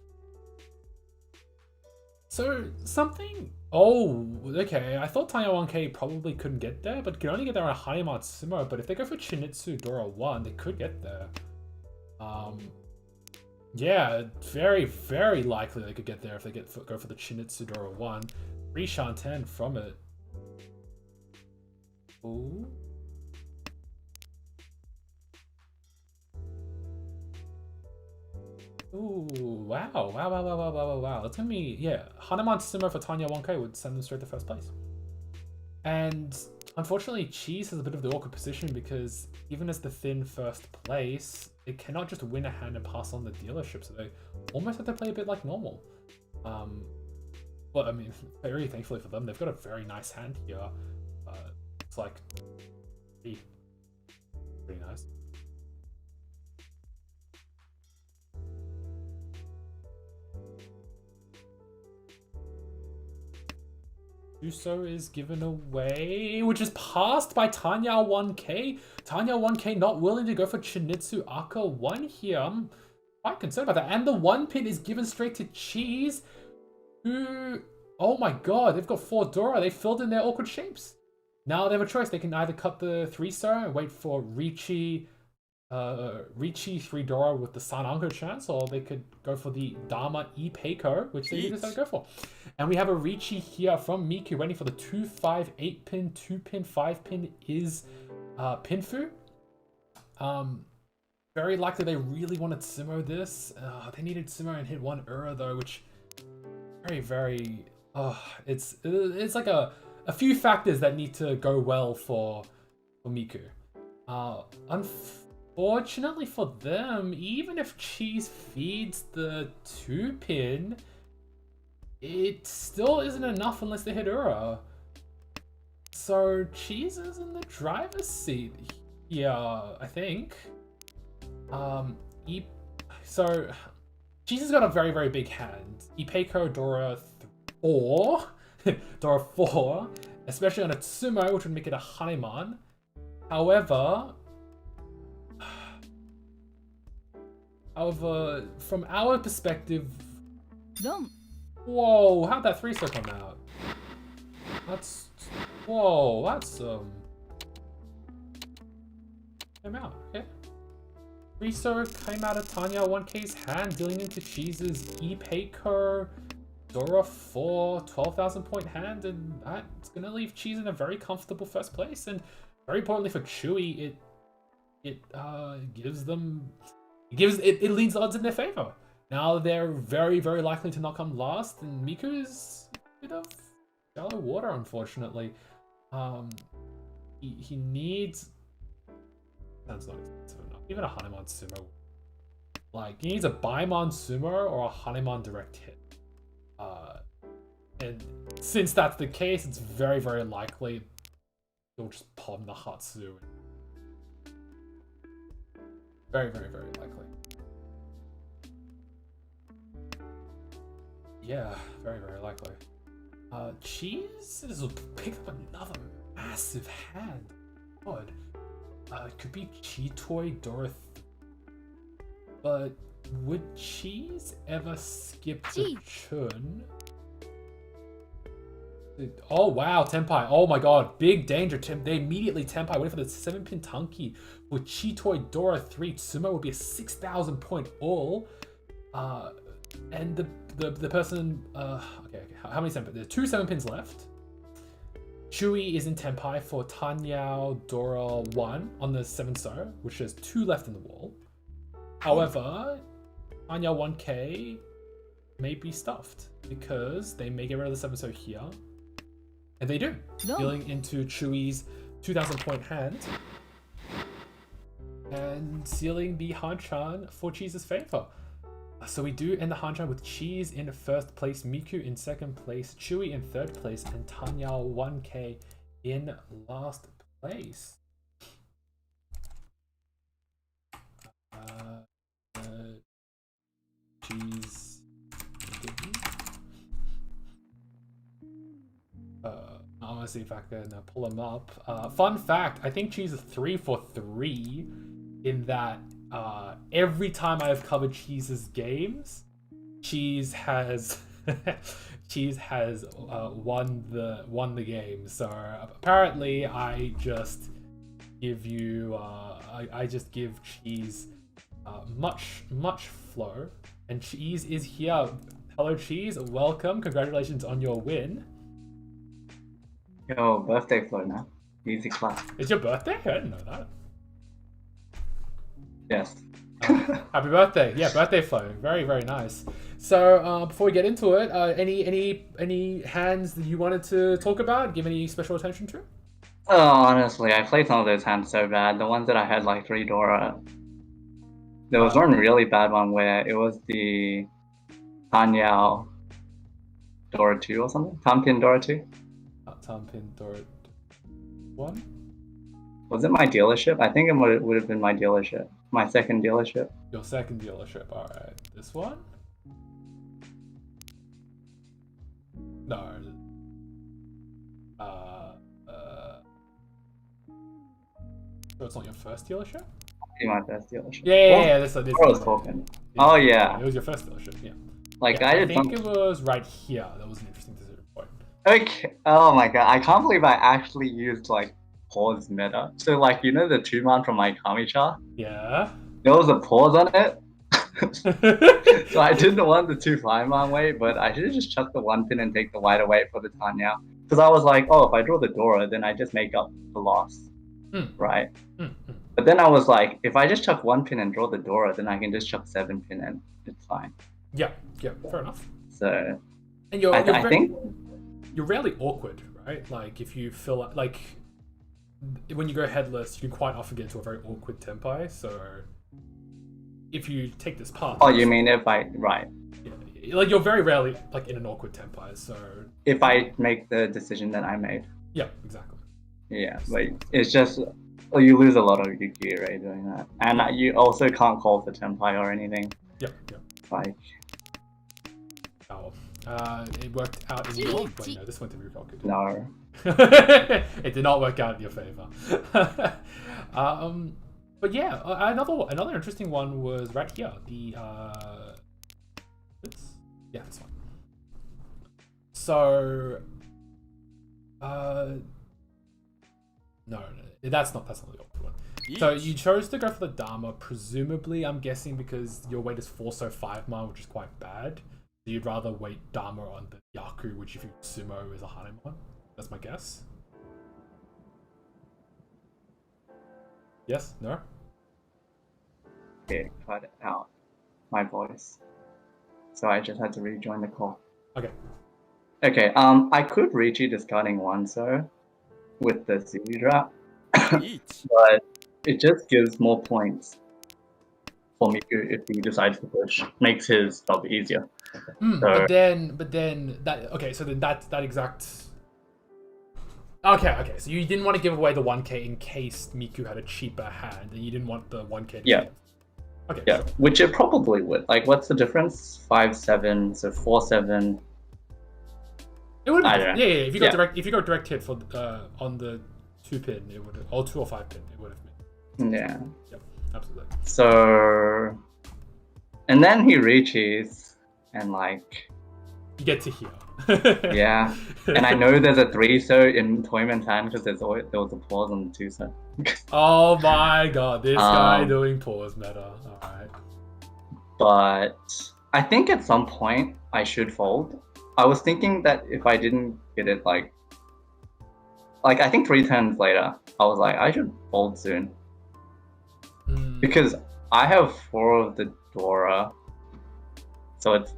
So something. Oh, okay. I thought Tanya 1k probably couldn't get there, but could only get there on a Hanema Tsumo. But if they go for Chinitsu Dora 1, they could get there. Yeah, very, very likely they could get there if they go for the Chinitsu Dora 1. Rishan 10 from it. Ooh. Ooh, wow. That's gonna be, yeah. Hanuman Tsumo for Tanya 1k would send them straight to first place. And unfortunately, Cheese has a bit of the awkward position because even as the thin first place, it cannot just win a hand and pass on the dealership, so they almost have to play a bit like normal. But I mean, very thankfully for them, they've got a very nice hand here. It's like pretty nice. Suso is given away, which is passed by Tanya 1K. Tanya 1K not willing to go for Chinitsu Aka 1 here. I'm quite concerned about that. And the 1 pin is given straight to Cheese, who... Oh my god, they've got 4 Dora. They filled in their awkward shapes. Now they have a choice. They can either cut the 3-star and wait for Ricci 3 Dora with the Sanango chance, or they could go for the Dharma E Peiko, which they decided to go for. And we have a Ricci here from Miku waiting for the 2-5 8-pin, 2-pin, 5-pin is Pinfu. Very likely they really wanted Sumo this. They needed Sumo and hit 1 Ura though, which very it's like a few factors that need to go well for Miku. Unfortunately for them, even if Cheese feeds the 2-pin, it still isn't enough unless they hit Ura. So Cheese is in the driver's seat here, I think. So Cheese has got a very big hand. Ipeiko Dora 4, Dora 4, especially on a Tsumo, which would make it a Haneman. However, from our perspective, whoa, how'd that 3-star come out? Came out, okay. 3-star came out of Tanya 1K's hand, dealing into Cheese's Ipeiko Dora 4, 12,000 point hand, and that's gonna leave Cheese in a very comfortable first place. And very importantly for Chewy, it leans odds in their favor. Now they're very likely to not come last, and Miku is a bit of shallow water, unfortunately. He needs. That's not expensive enough. Even a Hanuman Sumo. Like, he needs a Baimon Sumo or a Hanuman direct hit. And since that's the case, it's very likely he'll just palm the Hatsu. Very likely. Yeah, very likely. Cheese will pick up another massive hand. God. It could be Chitoy Dorothy. But would Cheese ever skip the Chun? Oh wow, Tenpai. Oh my god, big danger. They immediately Tenpai waiting for the 7-pin Tunky with Chitoy Dora 3. Sumo would be a 6,000 point all. And the person okay, how many 7-pins? There are 2 7-pins left. Chewy is in Tenpai for Tanyao Dora 1 on the 7-star, which has 2 left in the wall. However, Tanyao 1K may be stuffed because they may get rid of the 7-star here. And they do. Dealing into Chewy's 2,000 point hand. And sealing the Hanchan for Cheese's favor. So we do end the Hanchan with Cheese in 1st place, Miku in 2nd place, Chewy in 3rd place, and Tanyao 1K in last place. Cheese. I'm gonna see if I can pull him up. Fun fact, I think Cheese is 3 for 3 in that every time I've covered Cheese's games, Cheese has won the game. So apparently I just give Cheese much flow, and Cheese is here. Hello Cheese, welcome, congratulations on your win. Yo, birthday flow now. Easy class. It's your birthday? I didn't know that. Yes. Happy birthday. Yeah, birthday flow. Very nice. So before we get into it, any hands that you wanted to talk about, give any special attention to? Oh, honestly, I played some of those hands so bad. The ones that I had like 3 Dora. There was one really bad one where it was the Tanyao Dora 2 or something? Tampin Dora 2? Tampin Dora 1? Was it my dealership? I think it would have been my dealership. My 2nd dealership. Your 2nd dealership, alright. This one? No. So it's not your first dealership? My first dealership. Yeah. This I was talking. Yeah, Oh yeah. It was your first dealership. Yeah. Like Yeah, I did. I think it was right here. That was an interesting decision point. Okay. Oh my god, I can't believe I actually used like pause meta. So like you know the 2-man from my Kami-cha? Yeah. There was a pause on it. So I didn't want the 2 5-man wait, but I should have just chucked the 1 pin and take the wider weight for the Tanya. Because I was like, oh, if I draw the Dora, then I just make up the loss. Right? But then I was like, if I just chuck 1 pin and draw the Dora, then I can just chuck 7 pin and it's fine. Yeah, fair enough. So and I think you're rarely awkward, right? Like if you feel like when you go headless, you can quite often get into a very awkward tempai. So if you take this path, you mean if I right? Yeah, like you're very rarely like in an awkward tempai. So if I make the decision that I made, yeah, exactly. Yeah, like it's just you lose a lot of Yuki, right, doing that, and you also can't call for tempai or anything. Yep. Like. Oh, it worked out in your wait. No, this went to Ryukoku. No. It did not work out in your favor. But yeah, another interesting one was right here. The this one. So, no, that's not the awkward one. So you chose to go for the Dharma, presumably, I'm guessing, because your weight is 4-5-man, which is quite bad. So you'd rather weight Dharma on the Yaku, which if you sumo is a Hanemon. That's my guess. Yes? No? Okay, cut out my voice. So I just had to rejoin the call. Okay. Okay, I could reach you discarding 1 so with the Z drop. But it just gives more points for Miku if he decides to push. Makes his job easier. But then that so then that exact okay. So you didn't want to give away the 1k in case Miku had a cheaper hand, and you didn't want the 1k. Yeah. Okay. Yeah, sure. which it probably would. Like, what's the difference? 5-7, so 4-7. It would. Yeah. If you go direct hit for on the 2 pin, it would, or 2 or 5 pin, it would have been. Yeah. Yep. Absolutely. So, and then he reaches, and like. You get to heal. Yeah, and I know there's a 3-so in Toyman's hand because there was a pause on the 2-so. Oh my god, this guy doing pause meta. Alright. But I think at some point I should fold. I was thinking that if I didn't get it like I think 3 turns later, I was like, I should fold soon. Because I have 4 of the Dora, so it's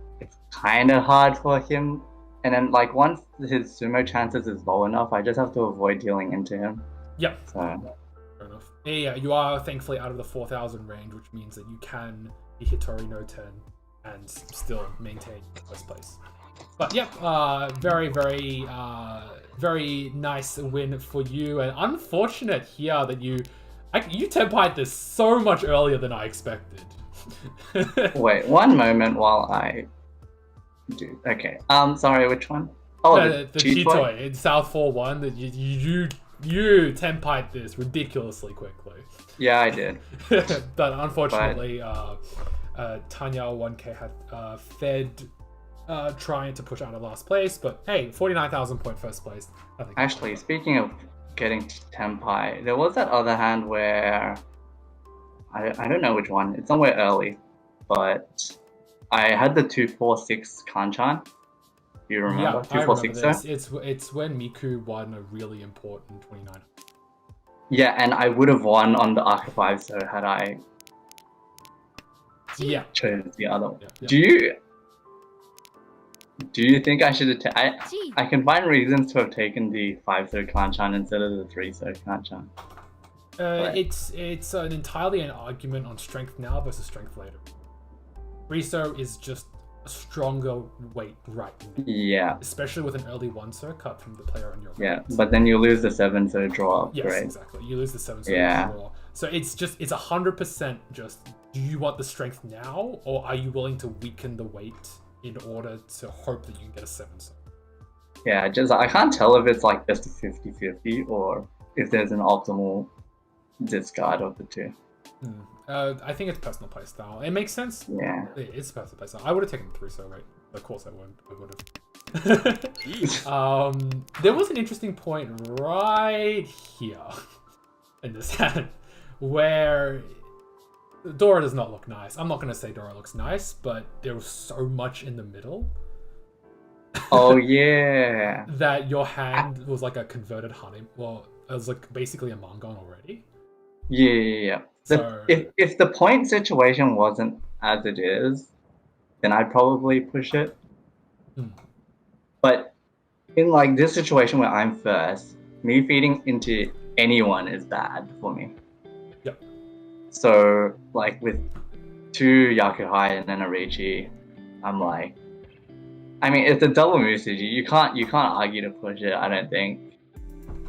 kind of hard for him. And then like once his sumo chances is low enough, I just have to avoid dealing into him. Yep. So. Fair enough. Yeah, you are thankfully out of the 4,000 range, which means that you can be Hitori no 10 and still maintain first place. But yep, very nice win for you, and unfortunate here that you tempai'd this so much earlier than I expected. Wait, one moment while I do. Okay. Sorry, which one? Oh, the Chitoi in South 4-1. That you tempai'd this ridiculously quickly. Yeah, I did. But unfortunately, Tanya 1k had fed trying to push out of last place. But hey, 49,000 point first place. Actually, speaking of getting tempai, there was that other hand where I don't know which one. It's somewhere early, but I had the 2-4-6 Hanchan. Do you remember? Yeah, 2-4-6. It's when Miku won a really important 29. Yeah, and I would have won on the Arca 5, so had I chose the other one. Yeah. Do you think I should have I can find reasons to have taken the 5-so Hanchan instead of the 3-so Hanchan. It's entirely an argument on strength now versus strength later. 3-so is just a stronger weight right now. Yeah. Especially with an early 1-so cut from the player on your right. Yeah, but then you lose the 7-so draw upgrade. Yes, exactly. You lose the 7-so draw. So it's 100% just, do you want the strength now, or are you willing to weaken the weight in order to hope that you can get a 7-so? Yeah, I can't tell if it's like just a 50-50 or if there's an optimal discard of the two. I think it's personal playstyle. It makes sense. Yeah. It's personal playstyle. I would have taken 3, so right. Of course I would have. There was an interesting point right here in this hand where Dora does not look nice. I'm not going to say Dora looks nice, but there was so much in the middle. Oh yeah. That your hand was like a converted honey. Well, it was like basically a Mahjong already. Yeah. If the point situation wasn't as it is, then I'd probably push it. But in like this situation where I'm first, me feeding into anyone is bad for me. Yep. So like with 2 Yakuhai and then a Reichi, I'm like, I mean, it's a double Musuji. You can't argue to push it. I don't think.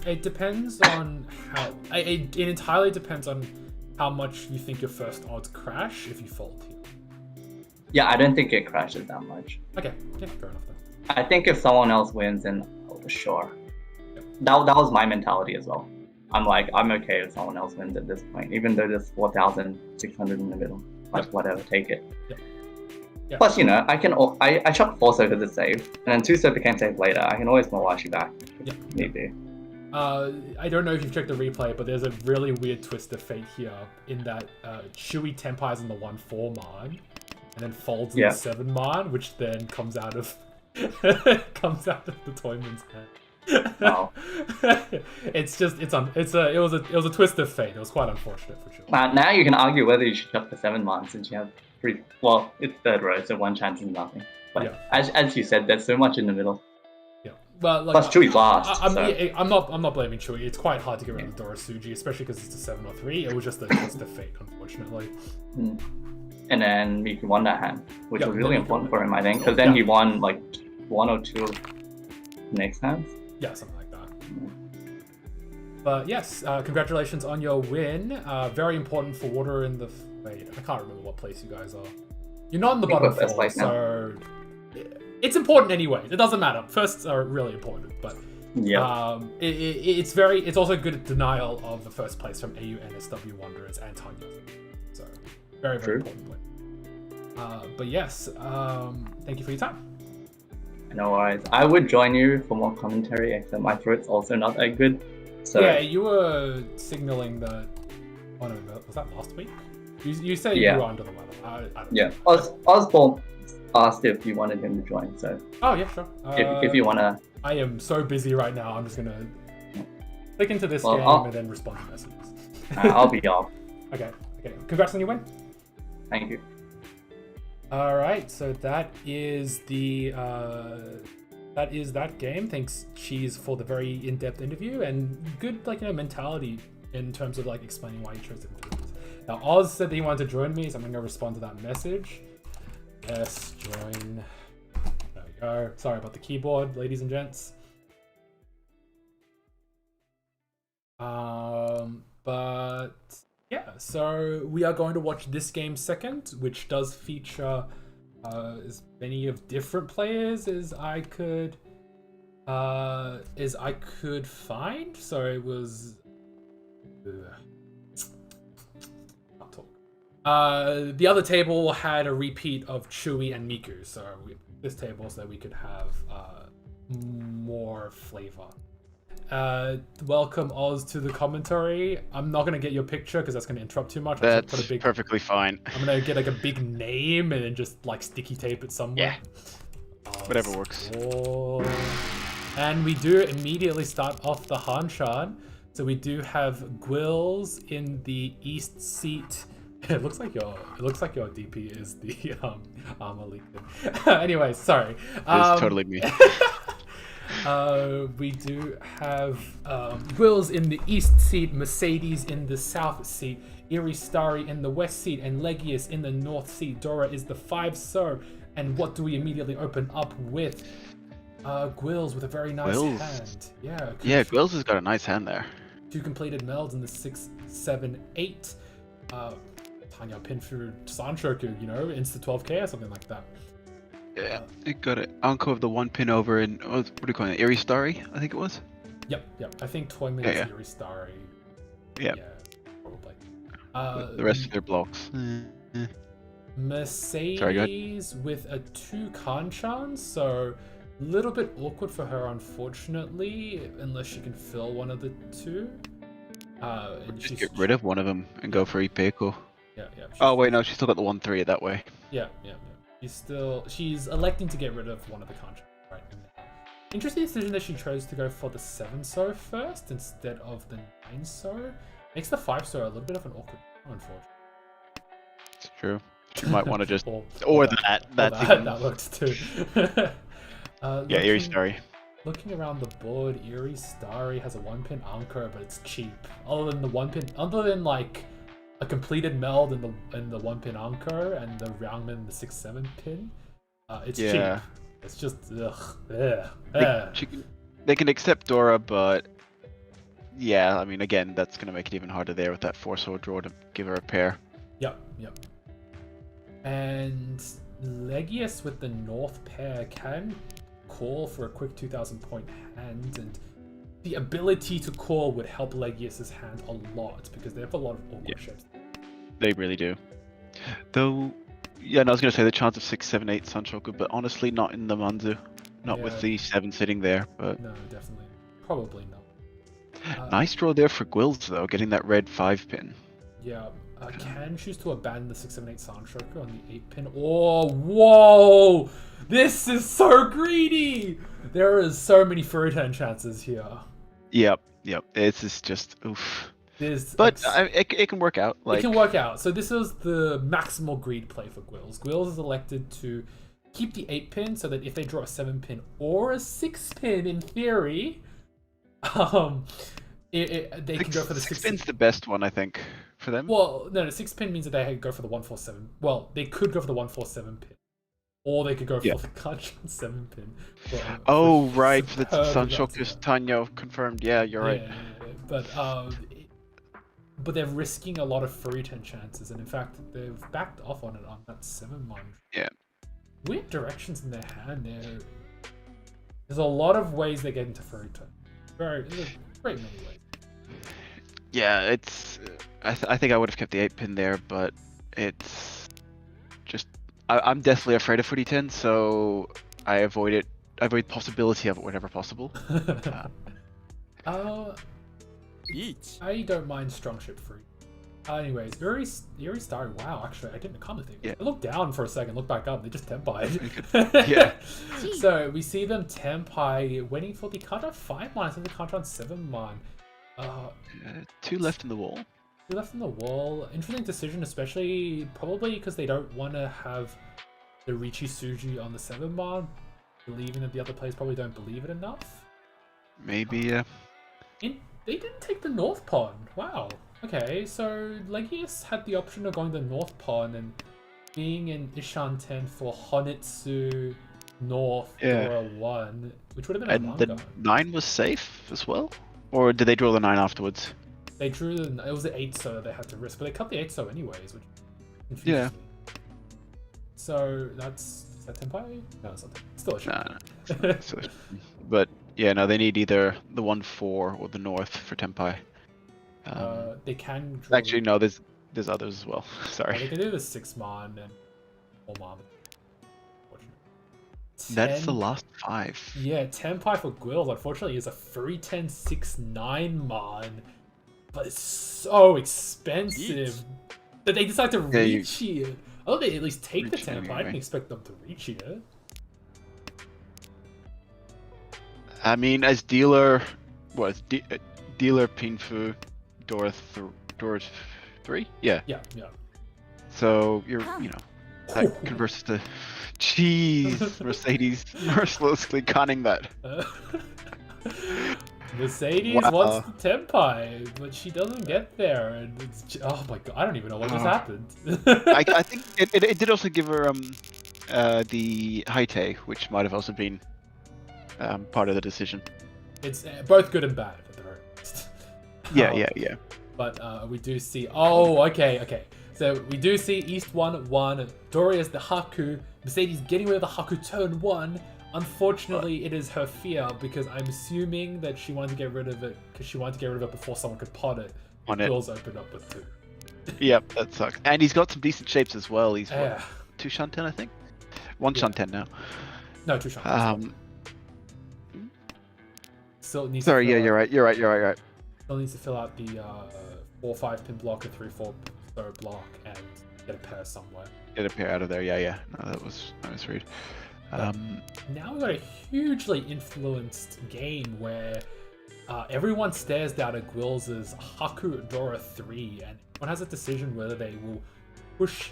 It depends on how. It entirely depends on how much you think your first odds crash if you fold here. Yeah, I don't think it crashes that much. Okay, yeah, fair enough then. I think if someone else wins, then sure. Yep. That was my mentality as well. I'm like, I'm okay if someone else wins at this point, even though there's 4,600 in the middle. Like, whatever, take it. Yep. Yep. Plus, you know, I chuck 4 so because it's saved, and then 2 so became saved later. I can always Mawashi back if need be. I don't know if you've checked the replay, but there's a really weird twist of fate here in that Shui Tempai's in the 1/4 man, and then folds in the 7 man, which then comes out of the Toyman's hand. Wow. It was a twist of fate. It was quite unfortunate for sure. Now you can argue whether you should chuck the 7 man since you have 3. Well, it's 3rd row, so 1 chance is nothing. But as you said, there's so much in the middle. But like, plus Chewy's last. I'm not blaming Chewy. It's quite hard to get rid of Dora Suji, especially because it's a 7 or 3. It was just a twist of fate, unfortunately. And then Miku won that hand, which was really important for him, I think, because then he won like 1 or 2 next hands. Yeah, something like that. But yes, congratulations on your win. Very important for Water in the. Wait, I can't remember what place you guys are. You're not in the bottom 4, so. It's important anyway. It doesn't matter. Firsts are really important, but it's also good at denial of the first place from AU NSW Wanderers and Tanya. So very important point. But yes, thank you for your time. No worries. I would join you for more commentary, except my throat's also not that good. So yeah, you were signaling that. Oh no, was that last week? You said you were under the weather. I don't know. Osborne asked if you wanted him to join, so. Oh yeah, sure. If you wanna. I am so busy right now. I'm just gonna click into this game and then respond to messages. I'll be off. Okay. Congrats on your win. Thank you. All right, so that is that game. Thanks, Cheese, for the very in-depth interview and good mentality in terms of explaining why you chose to do this. Now Oz said that he wanted to join me, so I'm gonna respond to that message. Yes, join. There we go. Sorry about the keyboard, ladies and gents. But yeah, so we are going to watch this game second, which does feature as many of different players as I could find. So it was. The other table had a repeat of Chewy and Miku, so this table so that we could have more flavor. Welcome Oz to the commentary. I'm not gonna get your picture because that's gonna interrupt too much. That's perfectly fine. I'm gonna get a big name and then just sticky tape it somewhere. Yeah. Whatever works. And we do immediately start off the Hanchan. So we do have Gwills in the east seat. It looks like your DP is the ARMA league. Anyway, sorry. It's totally me. We do have Gwills in the east seat, Mercedes in the south seat, Iri Starry in the west seat, and Legius in the north seat. Dora is the 5 so. And what do we immediately open up with? Gwills with a very nice hand. Yeah, Gwills has got a nice hand there. 2 completed melds in the 6, 7, 8. Tanya pin through Sanshoku, insta 12k or something like that. Yeah, it got it. Anko of the 1 pin over in, what do you call it, Iri Starry, I think it was? Yep. I think Toyman is Iri Starry. Yeah. probably. The rest of their blocks. Mercedes with a 2 Hanchan, so a little bit awkward for her, unfortunately, unless she can fill one of the 2. And Just get rid of one of them and go for Ipeco. Yeah. Oh wait, no, she's still got the 1-3 that way. Yeah. She's electing to get rid of one of the Hanchan right now. Interesting decision that she chose to go for the 7-so first instead of the 9-so. Makes the 5-so a little bit of an awkward, unfortunately. It's true. You might want to just or that that works too. Yeah, Eerie Starry. Looking around the board, Eerie Starry has a 1-pin anchor, but it's cheap. Other than like a completed meld in the 1-pin anchor and the Roundman the 6-7 pin, it's cheap. It's just They can accept Dora, but yeah, I mean, again, that's gonna make it even harder there with that 4-sword draw to give her a pair. Yep. And Legius with the North pair can call for a quick 2,000 point hand, and the ability to call would help Legius's hand a lot because they have a lot of awkward shapes. They really do. Though, yeah, and I was going to say the chance of 6, 7, 8 Sunshoku, but honestly not in the Manzu. Not with the 7 sitting there, but... No, definitely. Probably not. Nice draw there for Gwils, though, getting that red 5-pin. Yeah. Can choose to abandon the 6, 7, 8 Sunshoku on the 8-pin. Oh, whoa! This is so greedy! There is so many Furutan chances here. Yep. This is just oof. But it can work out. It can work out. So this is the maximal greed play for Gwils. Gwils is elected to keep the 8-pin so that if they draw a 7-pin or a 6-pin, in theory, they can go for the 6-pin's the best one, I think, for them. Well, no, the 6-pin means that they go for the 147. Well, they could go for the 147 pin. Or they could go for the Hanchan 7-pin. Oh, right, for the Sunshoku Tanya confirmed. Yeah, you're right. But they're risking a lot of Furutan chances, and in fact, they've backed off on it on that 7-mon. Yeah. Weird directions in their hand there. There's a lot of ways they get into Furutan. There's a great many ways. Yeah, it's... I think I would have kept the 8-pin there, but it's just... I'm deathly afraid of Footy 10, so I avoid it. I avoid the possibility of it whenever possible. I don't mind strong ship free. Anyways, Eerie Star. Wow, actually, I didn't comment it. I looked down for a second, looked back up. They just tempai. Yeah. So we see them tempai, waiting for the Hanchan 5-mon. I think the Hanchan 7-mon. 2 left in the wall. 2 left in the wall. Interesting decision, especially probably because they don't want to have the Richi Suji on the 7-mon, believing that the other players probably don't believe it enough. Maybe, yeah. They didn't take the North Pawn. Wow. Okay, so Legius had the option of going the North Pawn and being in Ishan 10 for Honitsu North Dora 1, which would have been a manga. And the 9 was safe as well? Or did they draw the 9 afterwards? They drew it was the 8-so they had to risk, but they cut the 8-so anyways, which confused me. So is that Tempai? No, it's not. Still a shot. No. But yeah, no, they need either the 1-4 or the North for Tempai. They can draw actually no, there's others as well. Sorry. They can do the 6-mon and 4-mon. That's the last 5. Yeah, Tempai for Gwils unfortunately is a 3-10 6-9-mon. But it's so expensive that they decide to reach here. I thought they'd at least take the Tempai. I didn't expect them to reach here. I mean, as dealer, dealer Pinfu, Dora 3? Yeah. Yeah. So that converts to Mercedes mercilessly conning that. Mercedes wants the Tempai, but she doesn't get there, and it's oh my god, I don't even know what just happened. I think it did also give her the Haite, which might have also been part of the decision. It's both good and bad at the very least. Yeah. But we do see. Oh, okay. So we do see East 1-1. Doria's the Haku. Mercedes getting rid of the Haku turn 1. Unfortunately, it is her fear because I'm assuming that she wanted to get rid of it because she wanted to get rid of it before someone could pot it. On it. Quills opened up with 2. Yep, that sucks. And he's got some decent shapes as well. He's Yeah. 2 Shanten, I think. 1 Shanten now. No, 2 Shanten. Still needs. Sorry, to yeah, fill you're out, right. Still needs to fill out the 4-5 pin block, a 3-4 third block, and get a pair somewhere. Get a pair out of there, yeah. No, that was rude. Now we've got a hugely influenced game where everyone stares down at Gwills' Haku Dora 3, and everyone has a decision whether they will push,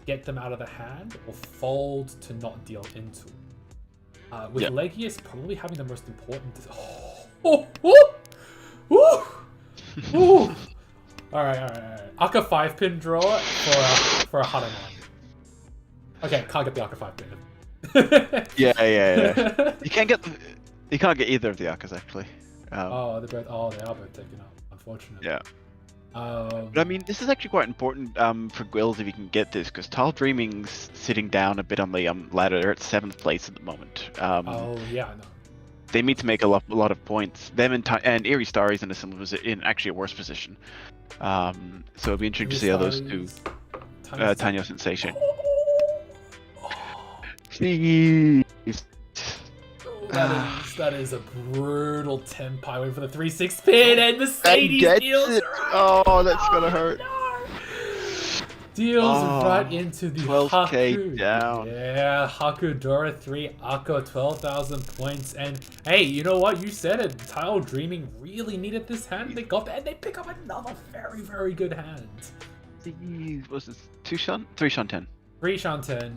get them out of the hand, or fold to not deal into it. With Legius probably having the most important. Alright. Aka 5-pin draw for a Hanuman. Okay, can't get the Aka 5-pin. Yeah. You can't get either of the Akas actually. They are both taken up, unfortunately. Yeah. But I mean, this is actually quite important for Gwills if you can get this, because Tile Dreaming's sitting down a bit on the ladder. They're at 7th place at the moment. I know. They need to make a lot of points. Them and Eerie Starry's in a similar in actually a worse position. So it'll be interesting to see how those two. Tanyo Sensation. Jeez. That is a brutal tempi win for the 3-6 pin, and Mercedes deals it. Oh, that's gonna hurt. Deals right into the 12k Haku. down. Yeah, Haku Dora 3, Akko 12,000 points, and hey, you know what? You said it. Tile Dreaming really needed this hand. They got that, and they pick up another very, very good hand. Jeez, was this 3 Shanten? 3 Shanten.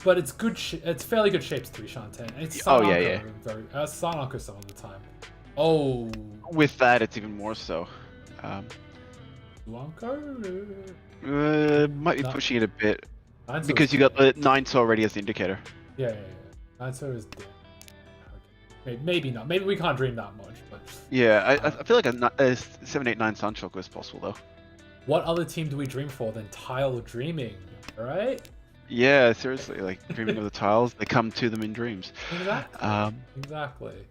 But it's good. It's fairly good shapes. 3 Shanten. It's Sanako some of the time. Oh. With that, it's even more so. Blanco. Might be pushing it a bit because you got the 9 already as the indicator. Yeah. 9 is dead. Okay. Maybe not. Maybe we can't dream that much. But yeah, I feel like a 7-8-9 Sanchoku is possible though. What other team do we dream for than Tile Dreaming? Right? Yeah, seriously, like dreaming of the tiles, they come to them in dreams. Exactly.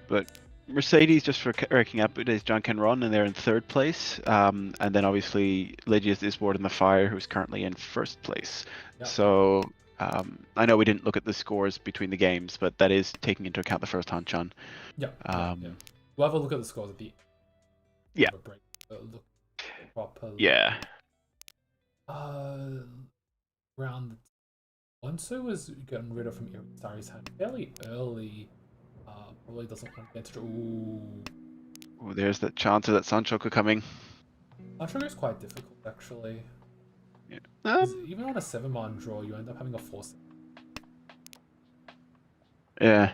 But Mercedes, just for ranking up, it is Junken Ron, and they're in 3rd place. And then obviously Legius is Ward in the Fire, who's currently in 1st place. Yep. So I know we didn't look at the scores between the games, but that is taking into account the first Hanchan. Yeah. We'll have a look at the scores at the end. Yeah. Look properly. Yeah. Round Onsu was gotten rid of from Starry's hand fairly early. Probably doesn't want to get to. Oh, there's that chance of that Sanchoku coming. Sanchoku is quite difficult actually. Yeah. Even on a 7-man draw, you end up having a 4-7. Yeah.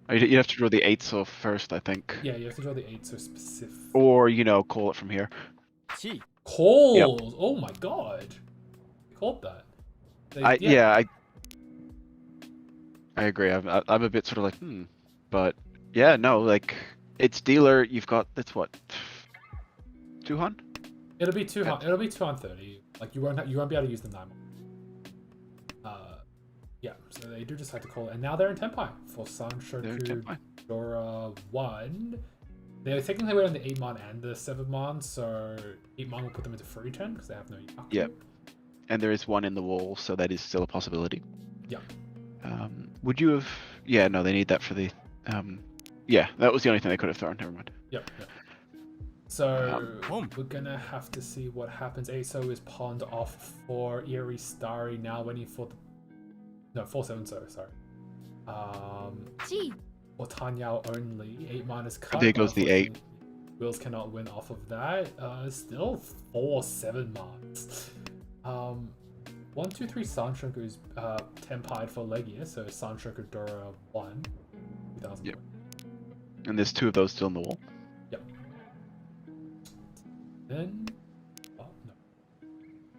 You have to draw the 8-so first, I think. Yeah, you have to draw the 8-so specific. Or call it from here. Calls. Yep. Oh my god. Called that. I agree. I'm a bit sort of like, but yeah, no, like it's dealer. You've got that's what 200. It'll be 200. It'll be 230. Like you won't be able to use the 9. Yeah. So they do decide to call it, and now they're in Tenpai for Sanshoku Dora 1. They technically went on the 8-man and the 7-man, so 8-man will put them into free turn because they have no Yaku. Yep. And there is one in the wall, so that is still a possibility. Yeah. Would you have? Yeah, no, they need that for the. Yeah, that was the only thing they could have thrown. Never mind. Yep. So we're gonna have to see what happens. ASO is pawned off for Eerie Starry now, waiting for the 4-7. Sorry. Or Tanyao only. 8-man is cut. There goes the 8. Wheels cannot win off of that. Still 4-7-mans. 1, 2, 3 Sanshoku's Tenpai for Legia, so Sanshoku Dora 1. 2000. Yep. And there's 2 of those still in the wall. Yep. Then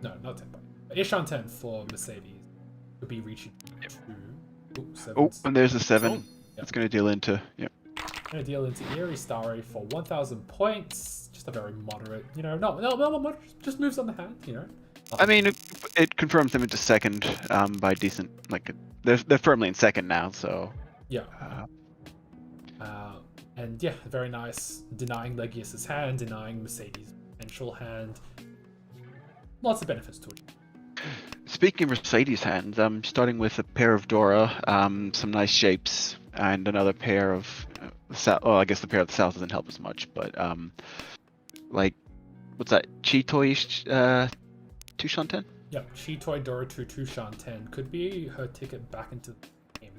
no, not Tenpai. Ishan 10 for Mercedes could be reaching 2. 7. And there's a 7. Yep. It's going to deal into Gonna deal into Eerie Starry for 1,000 points. Just a very moderate, not much. Just moves on the hand, I mean, it confirms them into second by decent. Like they're firmly in second now. So Yeah. And yeah, very nice. Denying Legius's hand, denying Mercedes' potential hand. Lots of benefits to it. speaking of Mercedes hands, I'm starting with a pair of Dora, some nice shapes, and another pair of south. Oh, I guess the pair of the south doesn't help as much, but like what's that? Chitoish Tushan 10? Yep, Chitoi Dora to Tushan 10 could be her ticket back into the game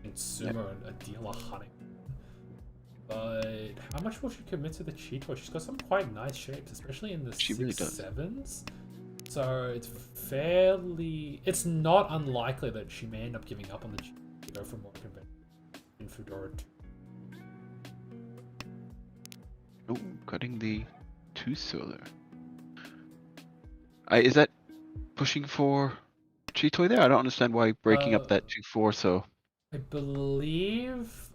in Sumo and a dealer hunting. But how much will she commit to the Chitoi? She's got some quite nice shapes, especially in the She really does. 6-7s. So it's fairly... It's not unlikely that she may end up giving up on the Chitoi to go for more conventional in Fedora 2. Oh, cutting the 2 solar. Is that pushing for Chitoy there? I don't understand why breaking up that 2-4 so. I believe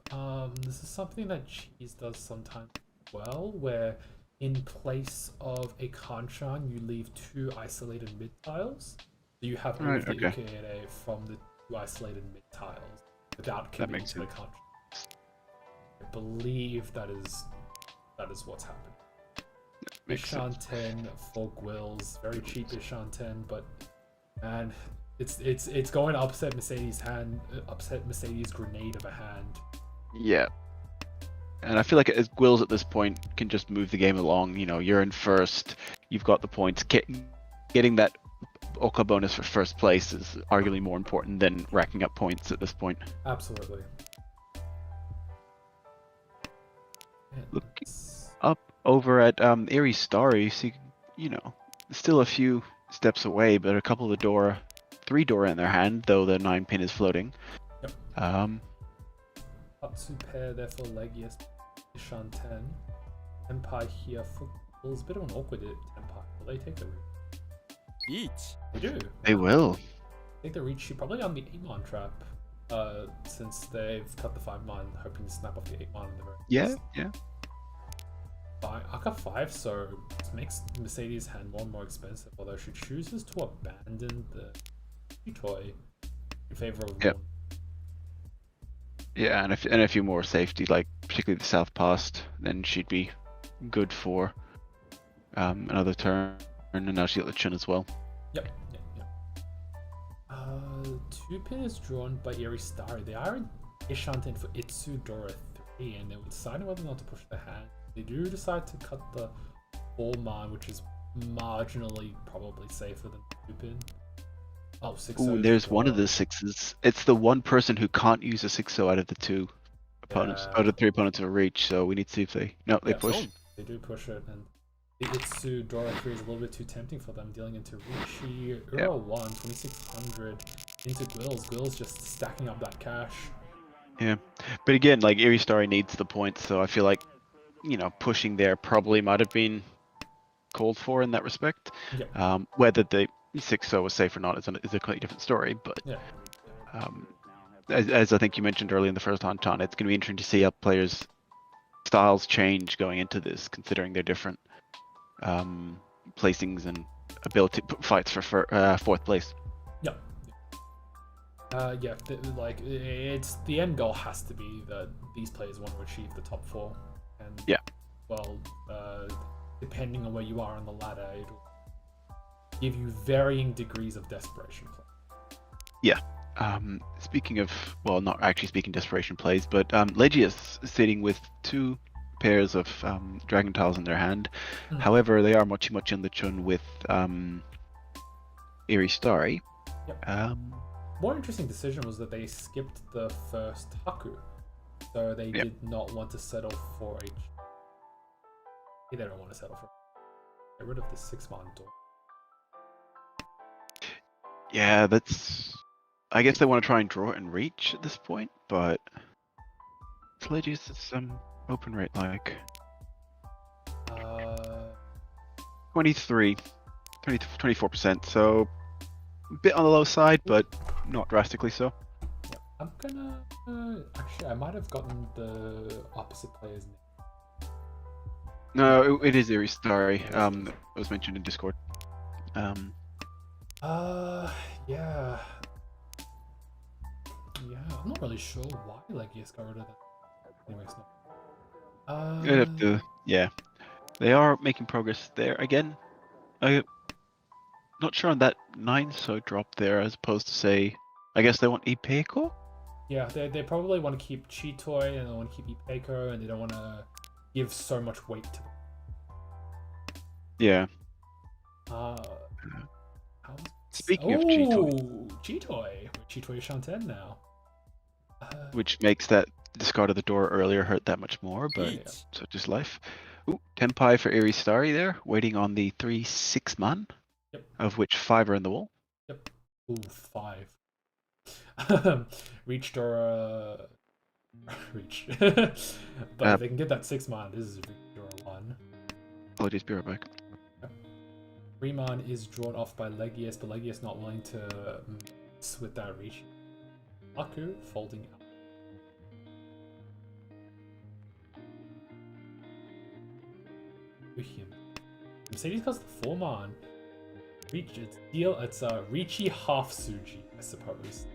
this is something that Cheese does sometimes well, where in place of a Hanchan, you leave 2 isolated mid tiles. So you have all of the Ukiere from the 2 isolated mid tiles without committing to the Hanchan. I believe that is what's happening. Ishan 10 for Gwills, very cheap Ishan 10, but man, it's going to upset Mercedes' hand, upset Mercedes' grenade of a hand. Yeah. And I feel like as Gwills at this point can just move the game along. You know, you're in first, you've got the points. Getting that Oka bonus for first place is arguably more important than racking up points at this point. Absolutely. Looking up over at Eerie Star, you see, you know, still a few steps away, but a couple of Dora, 3 Dora in their hand, though the 9-pin is floating. Yep. Up to pair there for Legius, Ishan 10. Empire here for Gwills. A bit of an awkward Empire. Will they take the reach? They do. They will. Take the reach. Probably on the 8-man trap. Since they've cut the 5-man, hoping to snap off the 8-man in the very Yeah. Aka 5, so this makes Mercedes' hand more and more expensive, although she chooses to abandon the toy in favor of one. Yeah, and a few more safety, like particularly the south past, then she'd be good for another turn, and now she got the Chun as well. Yep. 2-pin is drawn by Eerie Starry. They are in Ishanten for Itsu Dora 3, and they were deciding whether or not to push the hand. They do decide to cut the 4-man, which is marginally probably safer than the 2-pin. Oh, 6-0. Ooh, there's one of the 6s. It's the one person who can't use a 6-0 out of the 2 opponents, out of the 3 opponents of a reach, so we need to see if they... No, they push. They do push it, and the Itsu Dora 3 is a little bit too tempting for them, dealing into Rishi, Ura 1, 2600, into Gwills. Gwills just stacking up that cash. Yeah, but again, like, Eerie Starry needs the points, so I feel like, you know, pushing there probably might have been called for in that respect. Yep. Whether the 6-0 was safe or not is a completely different story, but as I think you mentioned earlier in the first Hanchan, it's going to be interesting to see how players' styles change going into this, considering their different placings and ability fights for 4th place. Yep. It's the end goal has to be that these players want to achieve the top 4, and depending on where you are on the ladder, it'll give you varying degrees of desperation play. Yeah. Speaking of, well, not actually speaking desperation plays, but Legius sitting with 2 pairs of Dragon Tiles in their hand. However, they are much in the Chun with Eerie Starry. Yep. More interesting decision was that they skipped the first Haku, so they did not want to settle for a... They don't want to settle for... Get rid of the 6-man door. Yeah, that's... I guess they want to try and draw it and reach at this point, but... Legius is open rate like... 24%, so... A bit on the low side, but not drastically so. Yeah, I'm gonna... actually, I might have gotten the opposite player's name. No, it is Eerie Starry. It was mentioned in Discord. Yeah. Yeah, I'm not really sure why Legius got rid of that. Anyways, no. You'd have to, yeah. They are making progress there again. I'm not sure on that 9, so drop there as opposed to say, I guess they want Ipeco? Yeah, they probably want to keep Chitoy and they want to keep Ipeco and they don't want to give so much weight to them. Yeah. How... Speaking of Chitoy, Chitoy. Chitoy Shanten now. which makes that discard of the door earlier hurt that much more, but Yeah. such is life. Ooh, Tenpai for Aries Starry there, waiting on the 3/6 man, Yep. of which 5 are in the wall. Yep. Ooh, 5. Reach Dora. Reach. But if they can get that 6 man, this is Reach Dora 1. Apologies, be right back. 3 man is drawn off by Legius, but Legius not willing to mess with that Reach. Aku folding out. Mercedes goes the 4 man. Reach, it's Reachy half Suji, I suppose.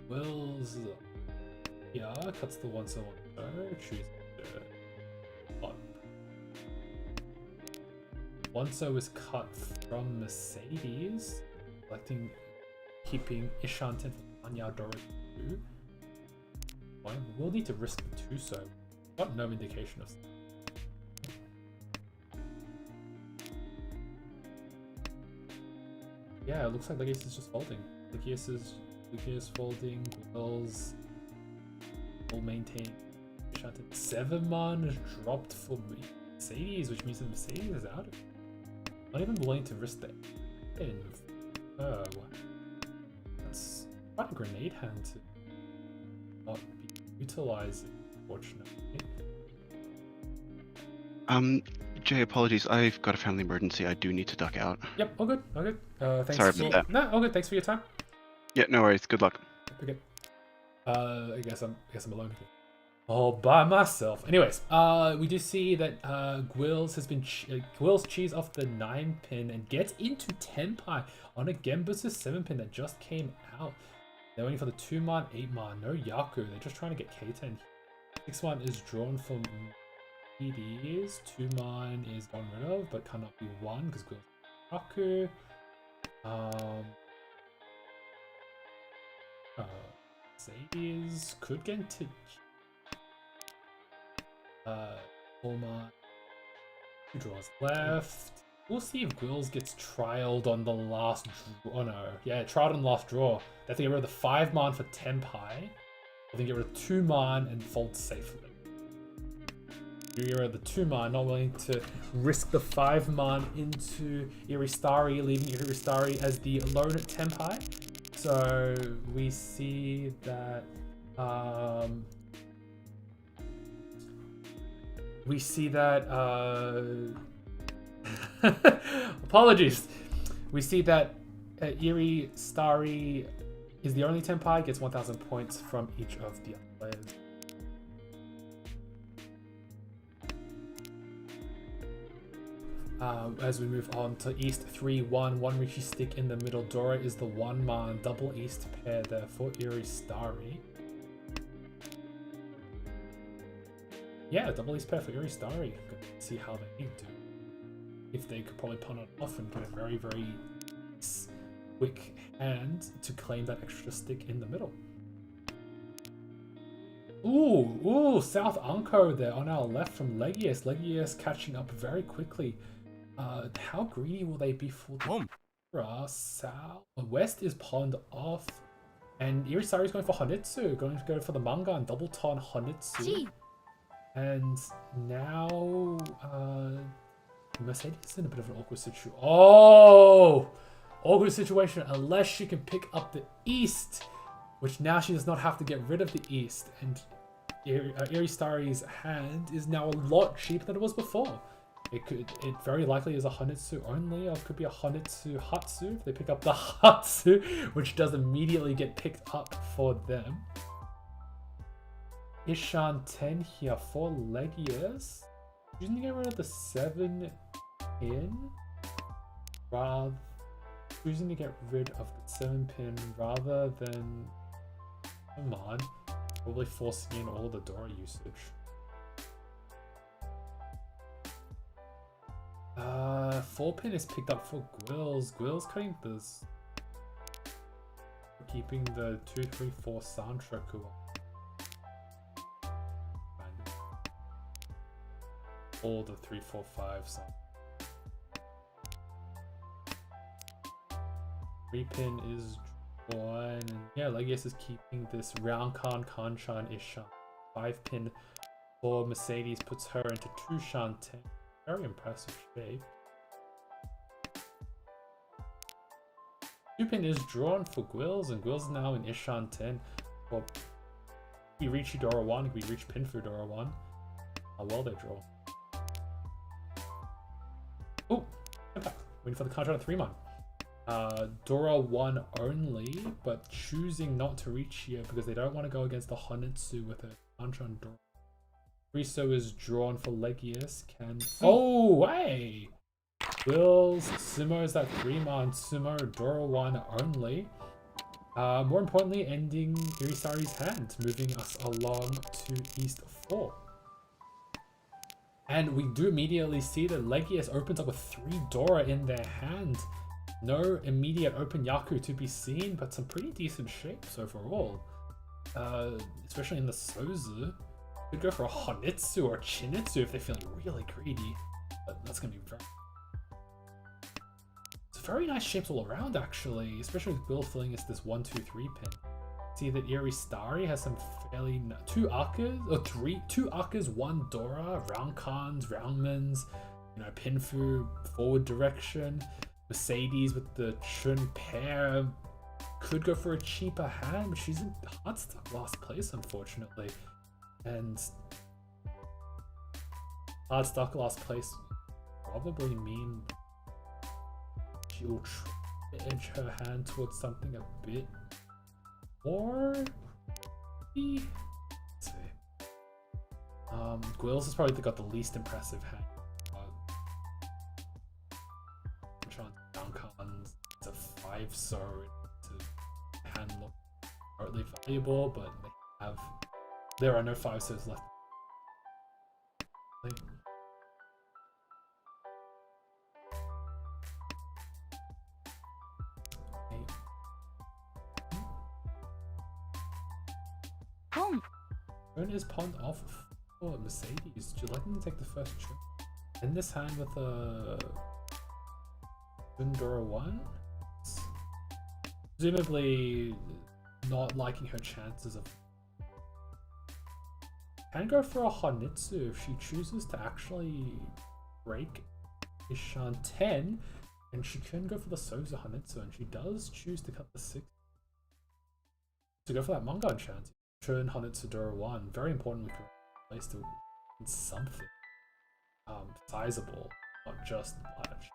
Will's yeah, cuts the 1 so 1 choose up. 1 so is cut from Mercedes, keeping Ishanten for Anya Dora 2. We'll need to risk the 2 so. Got no indication of. Yeah, it looks like Legius is just folding. Legius is folding. Wells will maintain. 7 man is dropped for Mercedes, which means that Mercedes is out of it. Not even willing to risk the end of that's quite a grenade hand to not be utilizing, unfortunately. Jay, apologies. I've got a family emergency. I do need to duck out. Yep, all good, all good. Thanks. Sorry about that. No, all good. Thanks for your time. Yeah, no worries. Good luck. Okay. I guess I'm alone again. All by myself. Anyways, we do see that Gwills has been Gwills cheese off the 9 pin and gets into Tenpai on a Genbutsu 7 pin that just came out. They're waiting for the 2 man, 8 man, no Yaku. They're just trying to get K10. 6 man is drawn from PDs. 2 man is gotten rid of, but cannot be 1 because Gwills Yaku. Mercedes could get into Ulma. 2 draws left. We'll see if Gwills gets trialed on the last oh no. Yeah, trialed on the last draw. They have to get rid of the 5 man for Tenpai. Or they get rid of 2 man and fold safely. You get rid of the 2 man, not willing to risk the 5 man into Iristari, leaving Iristari as the lone Tenpai. So we see that apologies. We see that Iri Starry is the only Tenpai, gets 1,000 points from each of the other players. As we move on to East 3-1, 1 Rishi stick in the middle. Dora is the 1 man, double East pair there for Iri Starry. Yeah, double East pair for Iri Starry. Good to see how they do. If they could probably punt it off and get a very, very quick hand to claim that extra stick in the middle. Ooh, South Anko there on our left from Legius. Legius catching up very quickly. How greedy will they be for the South? West is pawned off. And Irisari is going for Honitsu, going to go for the manga and double ton Honitsu. And now Mercedes is in a bit of an awkward situation. Oh! Awkward situation unless she can pick up the East, which now she does not have to get rid of the East. And Iristari's hand is now a lot cheaper than it was before. It very likely is a Honitsu only, or it could be a Honitsu Hatsu if they pick up the Hatsu, which does immediately get picked up for them. Ishan 10 here for Legius. Choosing to get rid of the 7 in rather choosing to get rid of the 7-pin rather than come on, probably forcing in all the Dora usage. 4-pin is picked up for Gwills. Gwills cutting this, keeping the 2-3-4 Santraku all the 3-4-5 sound. 3-pin is drawn, and yeah, Legius is keeping this Hanchan, Hanchan, Ishan. 5-pin for Mercedes puts her into 2 Shan 10. Very impressive shape. 2-pin is drawn for Gwills, and Gwills now in Ishan 10. Well, we reach Dora 1, we reach pin for Dora 1. How well they draw. Oh, impact. Waiting for the counter on 3-man. Dora 1 only, but choosing not to reach here because they don't want to go against the Honitsu with a Hanchan Dora. Riso is drawn for Legius. Oh, hey! Wills, Sumo is that 3-man. Sumo, Dora 1 only. More importantly, ending Irisari's hand, moving us along to East 4. And we do immediately see that Legius opens up with 3 Dora in their hand. No immediate open Yaku to be seen, but some pretty decent shapes overall. Especially in the Sozu. Could go for a Honitsu or Chinitsu if they're feeling really greedy. But that's going to be very nice shapes all around, actually. Especially with Bill filling us this 1-2-3 pin. See that Starry has some fairly... 2 Akkas, or 2 Akkas, 1 Dora, Roundcons, Roundmans, you know, Pinfu, forward direction. Mercedes with the Chun pair could go for a cheaper hand, but she's in hard stuck last place, unfortunately. And hard stuck last place probably mean she'll try to edge her hand towards something a bit more. Let's see. Gwills has probably got the least impressive hand. It's a 5, so to hand look partly valuable, but there are no 5 so's left. Turn is pawned off for Mercedes. Would you like me to take the first turn? In this hand with a Dora 1? Presumably not liking her chances of... Can go for a Honitsu if she chooses to actually break Ishan 10, and she can go for the Sozu Honitsu, and she does choose to cut the 6 to go for that Mangan chance. Turn Honitsu Dora 1, very importantly for a place to win something sizable, not just Pledge.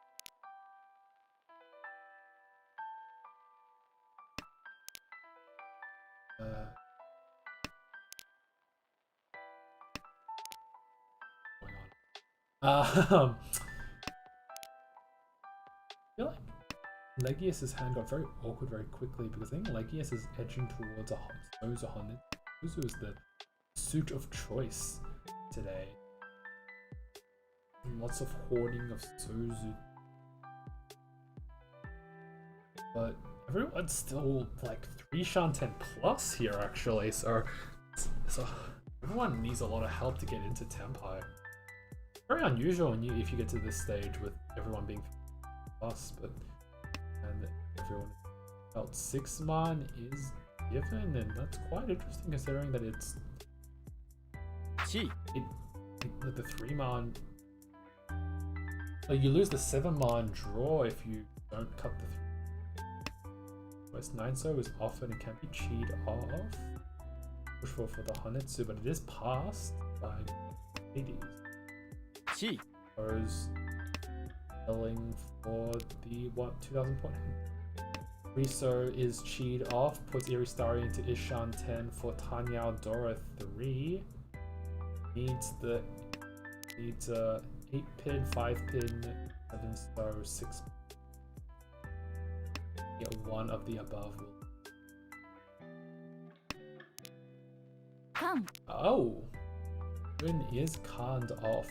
I feel like Legius's hand got very awkward very quickly because I think Legius is edging towards a Sozu Honitsu. Sozu is the suit of choice today. And lots of hoarding of Sozu. But everyone's still like 3 Shan 10 plus here actually, so everyone needs a lot of help to get into Tenpai. Very unusual if you get to this stage with everyone being plus, and everyone felt 6-man is given, and that's quite interesting considering that it's the 3-man. Like you lose the 7-man draw if you don't cut the 3. West 9-so is often and can be cheat off. Push for the Honitsu, but it is passed by 80s. Goes selling for the 2000 point hand. Riso is cheat off, puts Iristari into Ishan 10 for Tanyao Dora 3. Needs a 8-pin, 5-pin, 7-star, 6. Get one of the above. Come. Oh! Win is conned off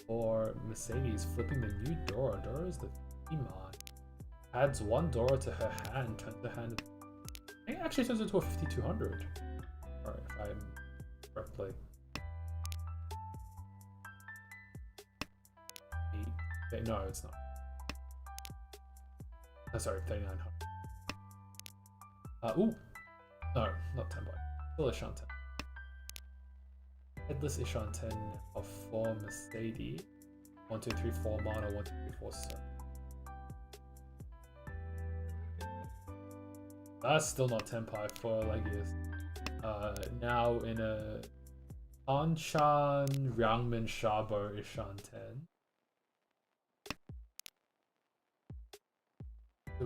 for Mercedes, flipping the new Dora. Dora is the Iman. Adds one Dora to her hand, turns the hand. I think it actually turns into a 5200. Alright, if I'm correctly. Okay, no, it's not. Oh, sorry, 3900. Ooh! No, not 10 by. Still Hanchan. Headless Hanchan of 4 Mercedes. 1, 2, 3, 4 mana, 1, 2, 3, 4 7. That's still not 10 pi for Legius. Now in a Hanchan, Ryangmin, Shabo, Hanchan.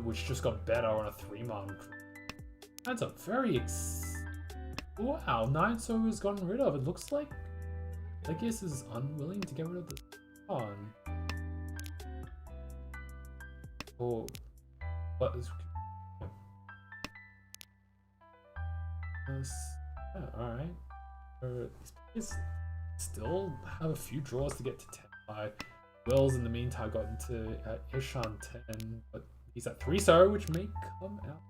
Which just got better on a 3-man. That's a very wow, 9-so is gotten rid of. It looks like Legius is unwilling to get rid of the on. Oh, what is? Yeah, all right. These players still have a few draws to get to 10 by. Will's in the meantime got into Hanchan 10, but he's at 3-so, which may come out.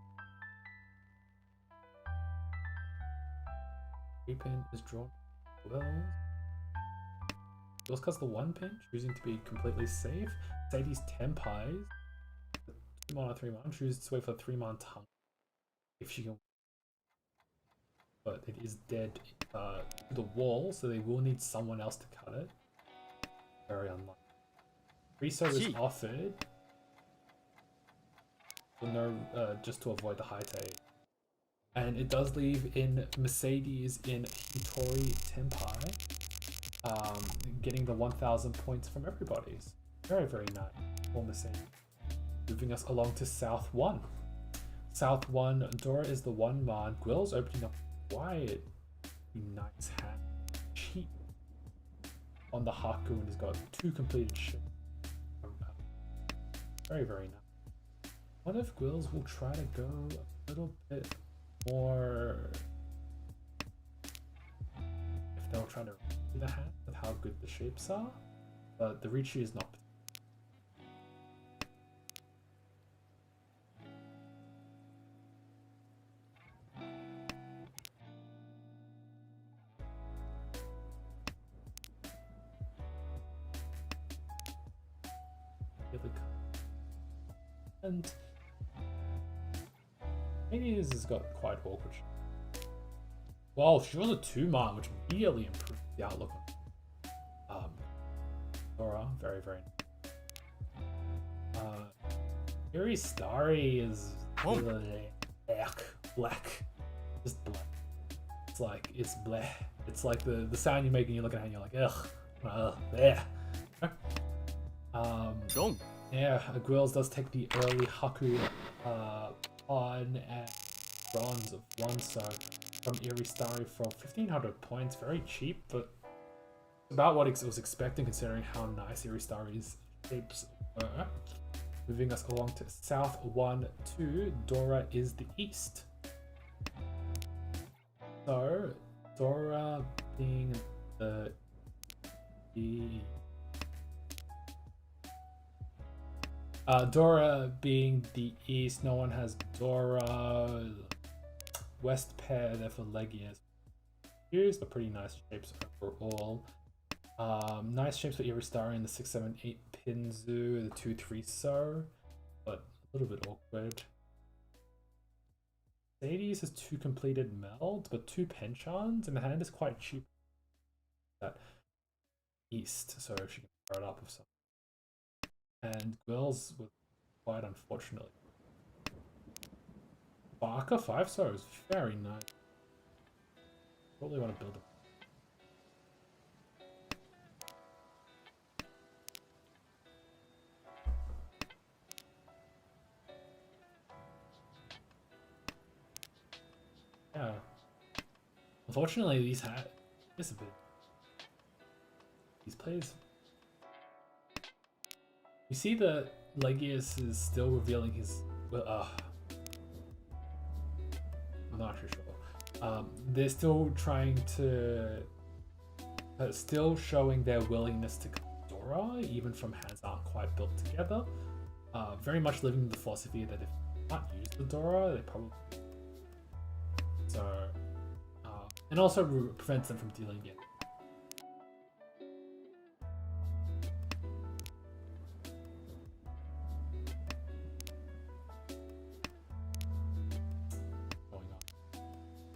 Pin is drawn. Will's cuts the 1 pin, choosing to be completely safe. Sadie's 10 pies. 2 mana, 3 mana. Chooses to wait for 3-man tongue. If she can. But it is dead to the wall, so they will need someone else to cut it. Very unlikely. 3-so is offered. But no, just to avoid the high take. And it does leave in Mercedes in Hitori Tenpai, getting the 1,000 points from everybody's. Very, very nice for Mercedes. Moving us along to South 1. South 1, Dora is the 1-man. Gwill's opening up quiet. Nice hand. Cheap on the Haku and has got 2 completed ships. Very, very nice. One of Gwill's will try to go a little bit more if they'll try to read the hand with how good the shapes are, but the Richi is not. And Hades has got quite awkward. Well, she was a 2-man, which immediately improved the outlook on Dora. Very, very nice. Yuri Starry is black. Just black. It's bleh. It's like the sound you make when you look at it and you're like, ugh, bleh. Yeah, Gwills does take the early Haku on and bronze of 1-so from Eerie Starry for 1,500 points. Very cheap, but about what I was expecting considering how nice Eerie Starry's shapes were. Moving us along to South 1, 2, Dora is the East. So, Dora being the Dora being the East, no one has Dora. West pair there for Legius. Here's the pretty nice shapes overall. Nice shapes for Iristar in the 678 Pinzu, the 2-3-so, but a little bit awkward. Sadie's has 2 completed melds, but 2 penchants, and the hand is quite cheap. That East, so she can pair it up with something. And Gwills was quite unfortunately. Barker 5-so is very nice. Probably want to build it. Yeah. Unfortunately, these players. You see that Legius is still revealing his I'm not actually sure. They're still trying to, still showing their willingness to come to Dora, even from hands aren't quite built together. Very much living the philosophy that if you can't use the Dora, they probably so, and also prevents them from dealing it.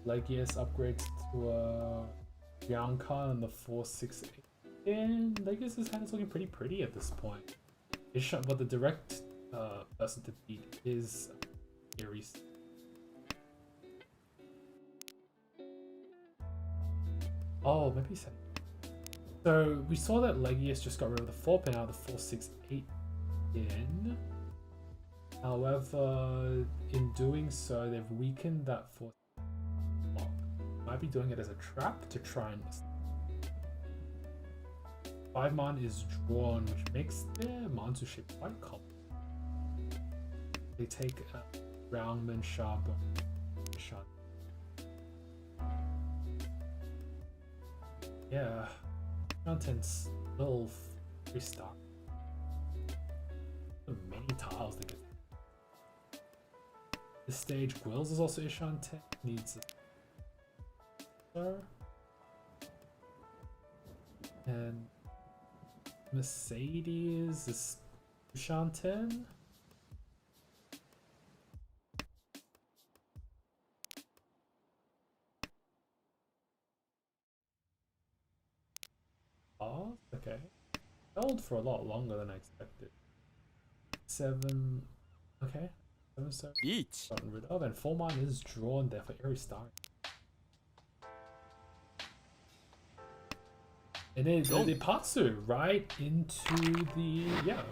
Legius upgrades to Hanchan on the 468. And Legius's hand is looking pretty pretty at this point. But the direct person to beat is Ares. Oh, maybe he's so we saw that Legius just got rid of the 4-pin out of the 468 in. However, in doing so, they've weakened that 4. Might be doing it as a trap to try and 5-man is drawn, which makes their Manzu shape quite common. They take Roundman, Sharp, Shot. Yeah, Mountain's little restart. Many tiles to get. This stage, Gwills is also Ishan 10. Needs a and Mercedes is Ishan 10. Oh, okay. Held for a lot longer than I expected. 7. Okay. 7 so gotten rid of, and 4-man is drawn there for Aries Star. And then the Patsu right into the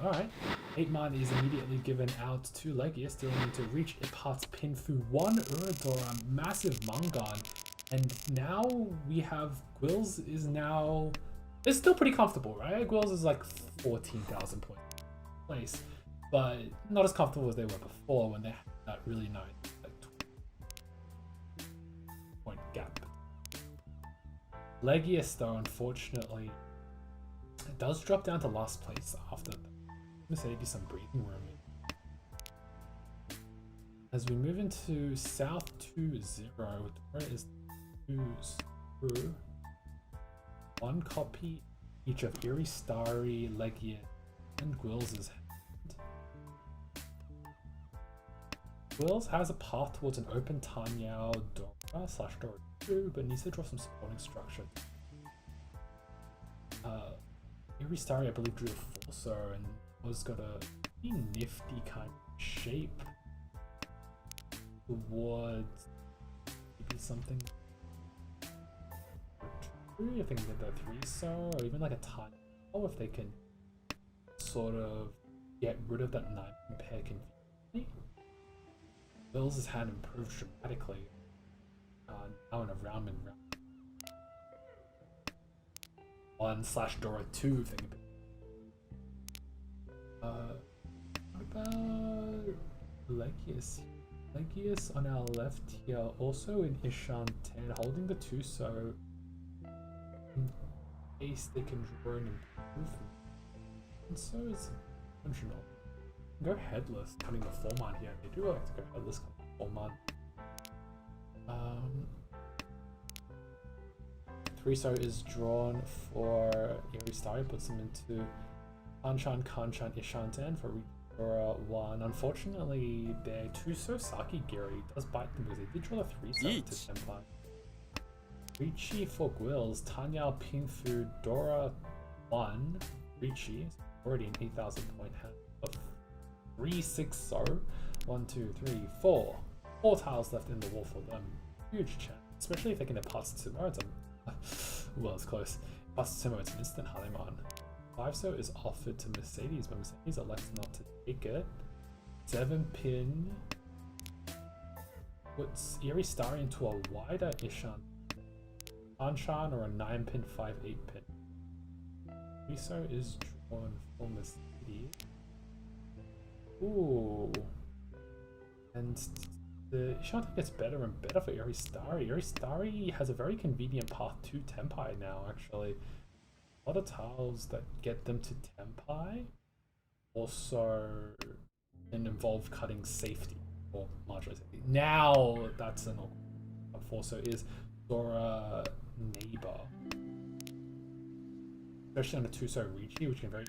alright. 8-man is immediately given out to Legius, still need to reach Ipat's pin through 1 Uradora, massive Mangan. And now we have Gwills is now it's still pretty comfortable, right? Gwills is like 14,000 point place, but not as comfortable as they were before when they had that really nice like 20 point gap. Legius, though, unfortunately, it does drop down to last place after the Mercedes some breathing room. As we move into South 2-0, where is 2-0? 1 copy each of Eerie Starry, Legius, and Gwills' hand. Gwills has a path towards an open Tanyao Dora / Dora 2, but needs to draw some supporting structure. Eerie Starry, I believe, drew a Forcer and was got a pretty nifty kind of shape towards maybe something. If they can get that 3-so, or even like a Tanyao if they can sort of get rid of that 9 pair conveniently. Bill's hand improved dramatically. Now in a round and round 1/Dora 2 if they can. What about Legius? Legius on our left here, also in Ishan 10, holding the 2-so. In case they can draw and improve. And so is functional. Go headless, cutting the 4-man here. They do like to go headless, cutting the 4-man. 3-so is drawn for Eerie Starry, puts them into Hanchan, Kanchan, Ishan 10 for Dora 1. Unfortunately, their 2-so Saki Giri does bite them because they did draw the 3-so to Senpai. Ricci for Gwills, Tanyao ping through Dora 1. Ricci is already an 8,000 point hand of 3/6-so. 1, 2, 3, 4. 4 tiles left in the wall for them. Huge chance, especially if they can pass Tsumo. Well, it's close. Pass Tsumo, it's an instant Halimon. 5-so is offered to Mercedes, but Mercedes elects not to take it. 7-pin puts Eerie Starry into a wider Ishan. Hanchan or a 9-pin 5/8-pin. 3-so is drawn for Mercedes. Ooh. And The Ishanta gets better and better for Iristari. Iristari has a very convenient path to Tempai now, actually. A lot of tiles that get them to Tempai also involve cutting safety or marginal safety. Now that's an also is Dora Neighbor. Especially on a 2-so Ricci, which can very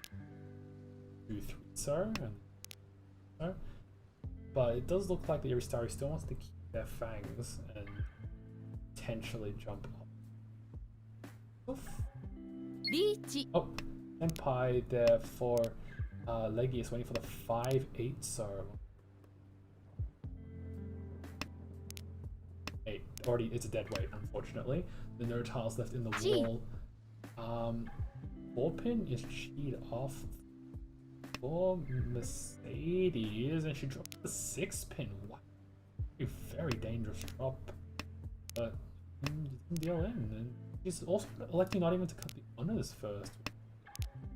2-3-so and so. But it does look like the Iristari still wants to keep their fangs and potentially jump up. Oof. Oh, Senpai there for Leggy is waiting for the 5-8 so. 8. Already, it's a dead weight, unfortunately. The no tiles left in the wall. 4-pin is cheated off for Mercedes, and she dropped the 6-pin. What? A very dangerous drop. But you can deal in, and she's also electing not even to cut the honors first.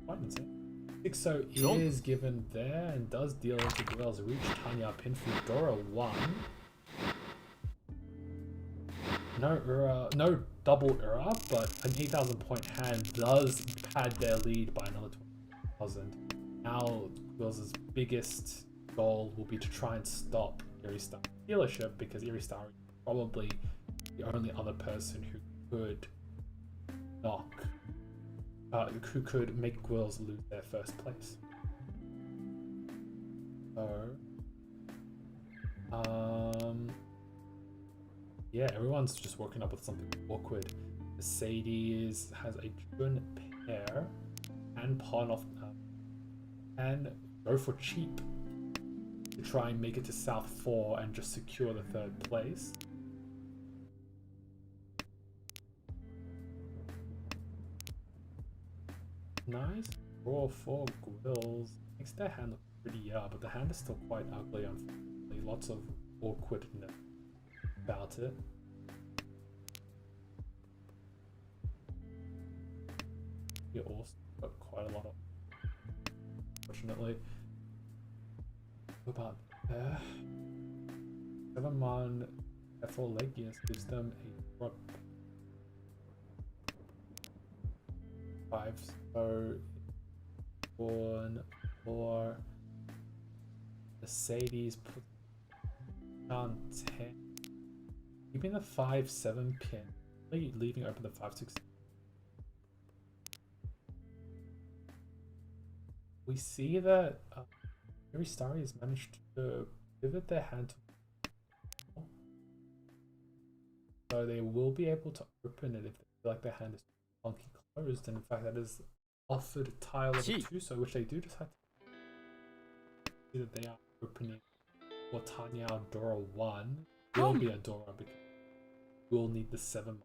Quite insane. 6-0 is given there and does deal into Guel's reach. Tanya pin through Dora 1. No double Ura, but an 8,000 point hand does pad their lead by another 20,000. Now, Will's biggest goal will be to try and stop Iristari dealership, because Iristari is probably the only other person who could who could make Gwills lose their first place. So, yeah, everyone's just working up with something awkward. Mercedes has a Jun pair and pawn off and go for cheap to try and make it to South 4 and just secure the 3rd place. Nice draw for Gwills. Makes their hand look pretty, but the hand is still quite ugly, unfortunately. Lots of awkwardness about it. You also got quite a lot of, unfortunately. What about there? 7-man F4 Legius gives them a drop 5, so 1 4 Mercedes put down 10, keeping the 5-7 pin, leaving open the 5-6. We see that Iristari has managed to pivot their hand to, so they will be able to open it if they feel like their hand is funky closed, and in fact that is offered tile of 2, so which they do decide to see that they are opening for Tanya Dora 1. Will be a Dora because we'll need the 7.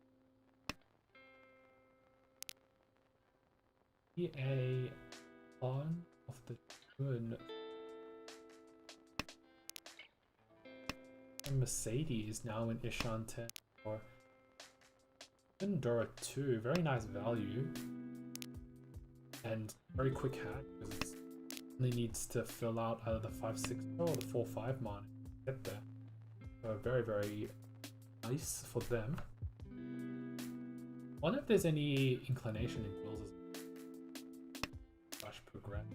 A on of the Jun. And Mercedes now in Ishan 10 or Dora 2. Very nice value. And very quick hand because it only needs to fill out either the 5-6 or the 4-5 mana to get there. So very, very nice for them. I wonder if there's any inclination in Will's progress.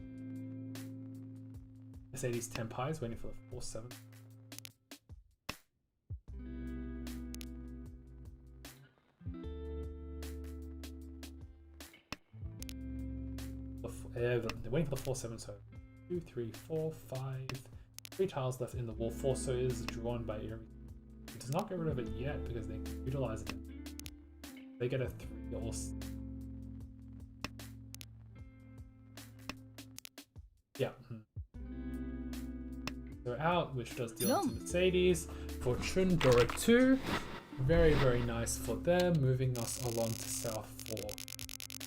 Mercedes Tempai is waiting for the 4-7. They're waiting for the 4-7, so 2, 3, 4, 5. 3 tiles left in the wall. 4 so is drawn by Erie. It does not get rid of it yet because they can utilize it. They get a 3 or yeah. So out, which does deal to Mercedes. Fortune Dora 2. Very, very nice for them. Moving us along to South 4.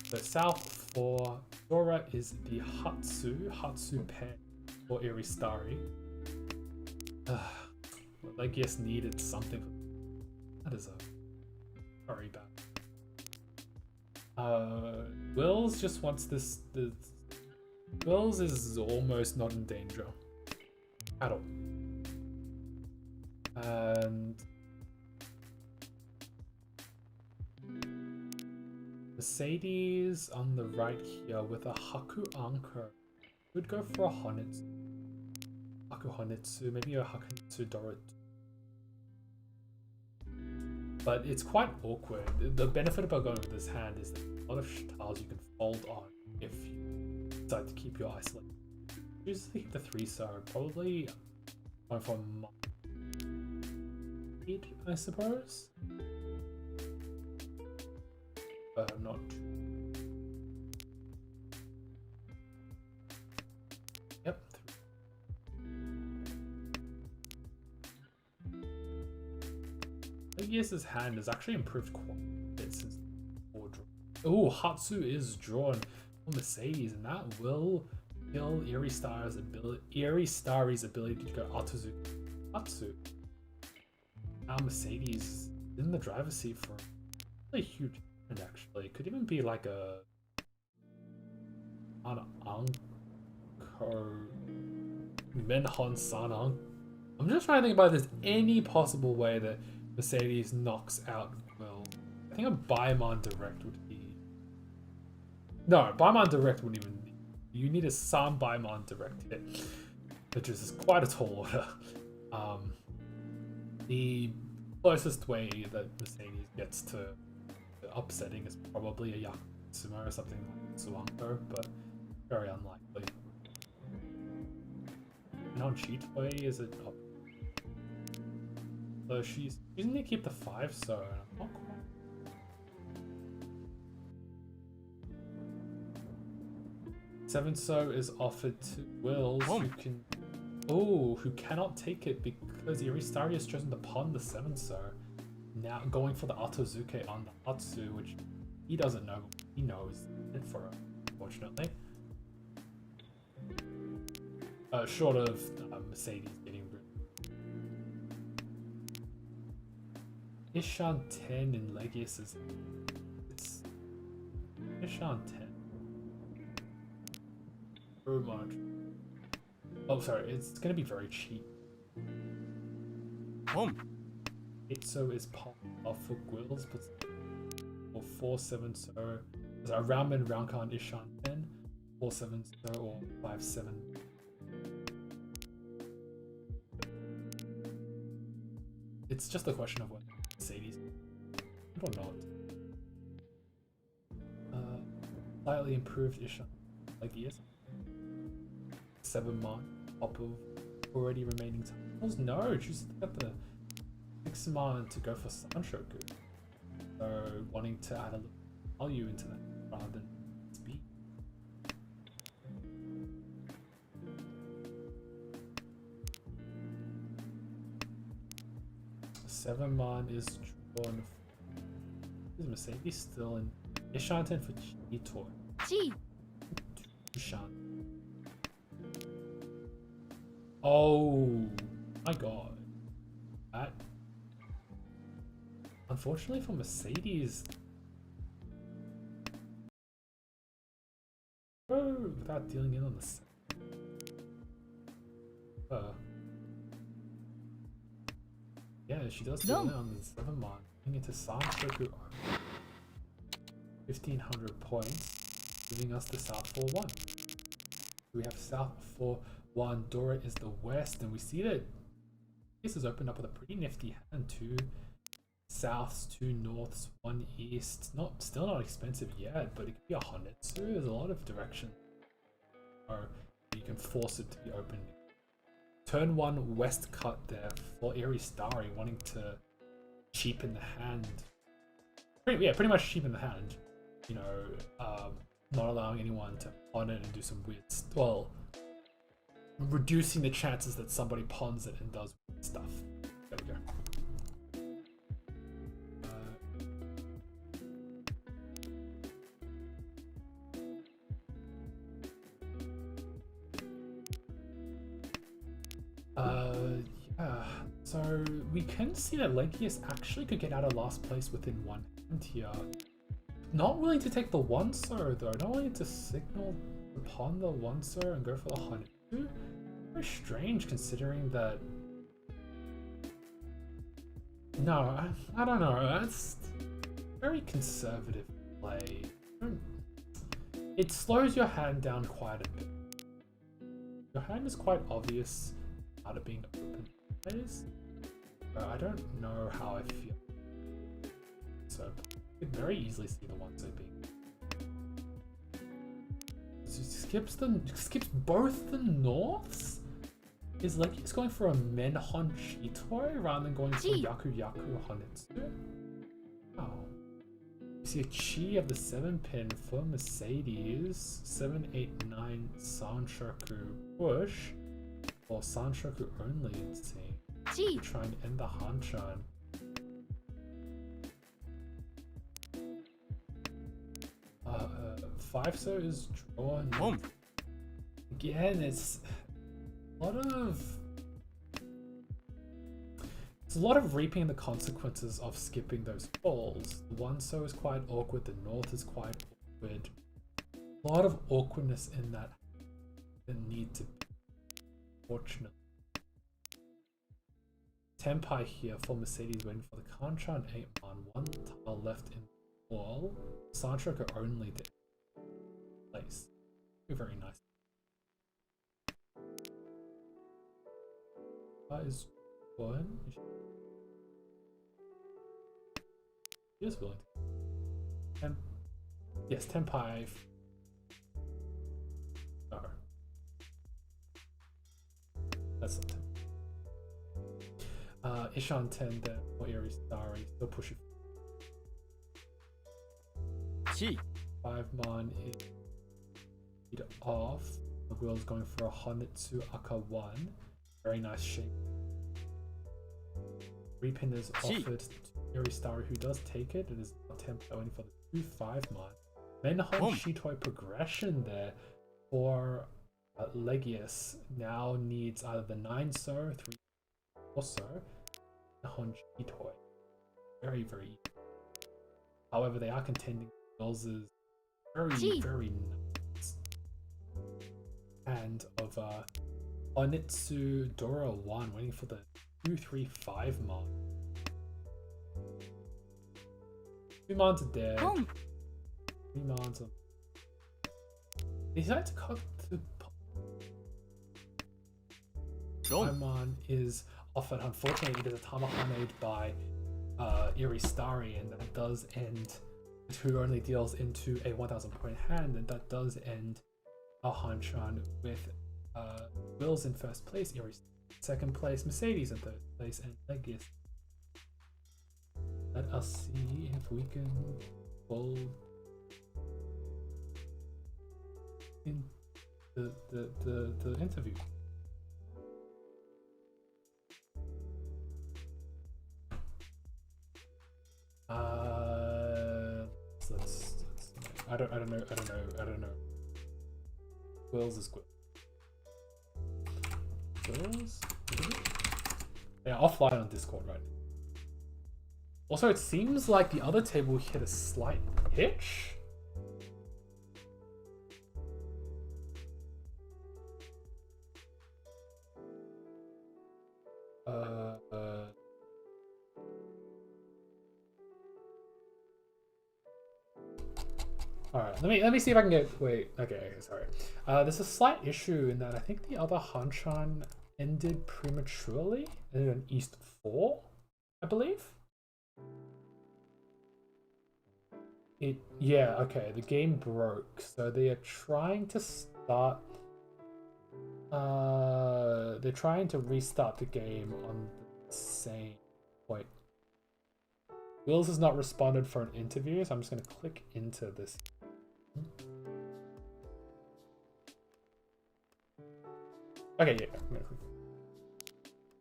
So South 4, Dora is the Hatsu pair for Iristari. I guess needed something. That is a very bad. Wills just wants this. Wills is almost not in danger at all. And Mercedes on the right here with a Haku Anchor. Would go for a Honitsu. Haku Honitsu, maybe a Hakunitsu Dorot. But it's quite awkward. The benefit about going with this hand is that a lot of tiles you can fold on if you decide to keep your isolate. Usually keep the 3 star, probably going for Maid, I suppose. But I'm not. Yep. Legius's hand has actually improved quite a bit since the 4 draw. Oh, Hatsu is drawn for Mercedes, and that will kill Eerie Starry's ability to go Atuzu Hatsu. Now Mercedes is in the driver's seat for a really huge hand, actually. It could even be like an Anko Menhon Sanang. I'm just trying to think about if there's any possible way that Mercedes knocks out Will. I think a Baiman Direct would be... No, Baiman Direct wouldn't even... You need a San Baiman Direct hit, which is quite a tall order. The closest way that Mercedes gets to upsetting is probably a Yakutsuma or something like Suanko, but very unlikely. And on cheat way, is it up? So she's going to keep the 5, so I'm not quite. Seven so is offered to Will, who cannot take it because Iristari has chosen to pawn the 7 so. Now going for the Atozuke on the Atsu, which he doesn't know. He knows it for her, unfortunately. Short of Mercedes getting rid. Ishan 10 in Legius is Ishan 10. So much. Oh, sorry, it's gonna be very cheap. Itso is pop off for Gwills, but for 4-7 so. Roundman, Roundcon, Ishan 10, 4-7 so, or 5-7. It's just a question of whether Mercedes or not. Slightly improved Ishan, like yes. 7 mon, top of already remaining tiles. No, she's got the 6 mon to go for Sanshoku. So wanting to add a little value into that rather than speed. Seven mon is drawn. Is Mercedes still in? Ishanten for Chitoy. Ishan. Oh my god. That. Unfortunately for Mercedes. Oh, without dealing in on the set. Yeah, she does deal in on the 7 mon. Moving into Sanshoku. 1500 points, giving us the South 4-1. We have South 4-1, Dora is the West, and we see that this has opened up with a pretty nifty hand. 2 Souths, 2 Norths, 1 East. Still not expensive yet, but it could be a Honetsu. There's a lot of direction. Or you can force it to be open. Turn 1 West cut there for Eerie Starry, wanting to cheapen the hand. Pretty much cheapen the hand. You know, not allowing anyone to pawn it and do some weird well, reducing the chances that somebody pawns it and does weird stuff. There we go. Yeah, so we can see that Legius actually could get out of last place within 1 hand here. Not willing to take the 1 so though, not willing to signal upon the 1 so and go for the Honeydew. Very strange considering that No, I don't know. That's very conservative play. It slows your hand down quite a bit. Your hand is quite obvious out of being open plays. I don't know how I feel. So I could very easily see the 1-so being. Skips both the norths? Is like he's going for a Menhon Chitoi rather than going for Yaku Yaku Honitsu? Oh. You see a Chi of the 7-pin for Mercedes, 789 Sanshoku push, or Sanshoku only, it seems. Try and end the Hanchan. Five-so is drawn. Again, it's a lot of reaping the consequences of skipping those falls. The 1-so is quite awkward, the north is quite awkward. A lot of awkwardness in that need to be, fortunately. Tenpai here for Mercedes waiting for the Kanchan 8-man, 1 tile left in the wall. Sanchoku only to place. Very nice. That is one. He is willing to. Yes, Tenpai. No. That's not Tenpai. Ishan 10 there for Eri Starry. Still pushing. 5-man is off. The wheel's going for a Honitsu Aka 1. Very nice shape. Repin is offered to Eri Starry, who does take it. It is not Tempo only for the 2-5-man. Menhon Chitoi progression there for Legius. Now needs either the 9-so, 3-4-so. Menhon Chitoi. Very, very easy. However, they are contending. Mills is very, very nice. And of Onitsu Dora 1 waiting for the 2-3-5 mark. 2 mons are dead. 3 mons are. They decided to cut the. 5-mon is offered. Unfortunately, it is a Tamahane by Eri Starry, and that does end. Who only deals into a 1,000 point hand, and that does end our Hanchan with Wills in first place, Eri second place, Mercedes in third place, and Legius. Let us see if we can pull in the interview. I don't know. Quills is Quill. Quills? Yeah, offline on Discord right now. Also, it seems like the other table hit a slight hitch. Alright, let me see if I can get. Wait, okay, sorry. There's a slight issue in that I think the other Hanchan ended prematurely. Ended on East 4, I believe. Yeah, okay, the game broke, so they are trying to start. They're trying to restart the game on the same point. Wills has not responded for an interview, so I'm just going to click into this. Okay, yeah.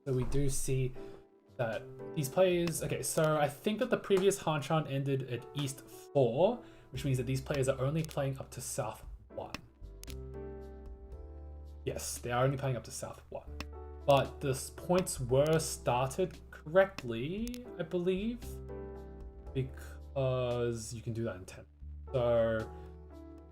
So we do see that these players. Okay, so I think that the previous Hanchan ended at East 4, which means that these players are only playing up to South 1. Yes, they are only playing up to South 1. But the points were started correctly, I believe, because you can do that in 10. So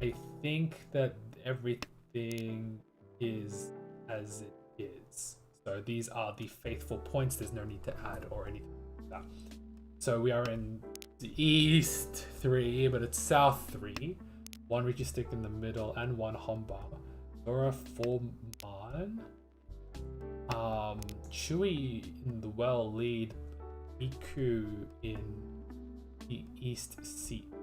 I think that everything is as it is. So these are the faithful points. There's no need to add or anything. that. So we are in the East 3, but it's South 3. 1 Ricky Stick in the middle and 1 Homba. Dora 4 Man. Chewy in the well lead. Miku in the East seat.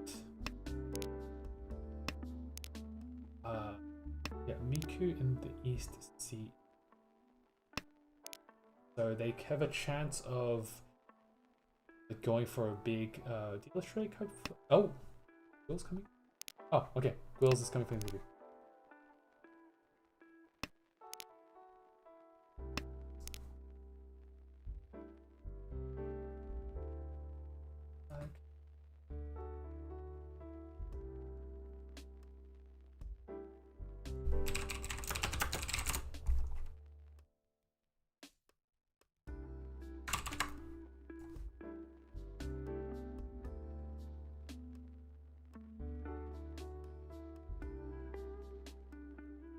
Yeah, Miku in the East seat. So they have a chance of going for a big dealer strike. Oh, Gwill's coming. Oh, okay. Gwill's is coming for the interview.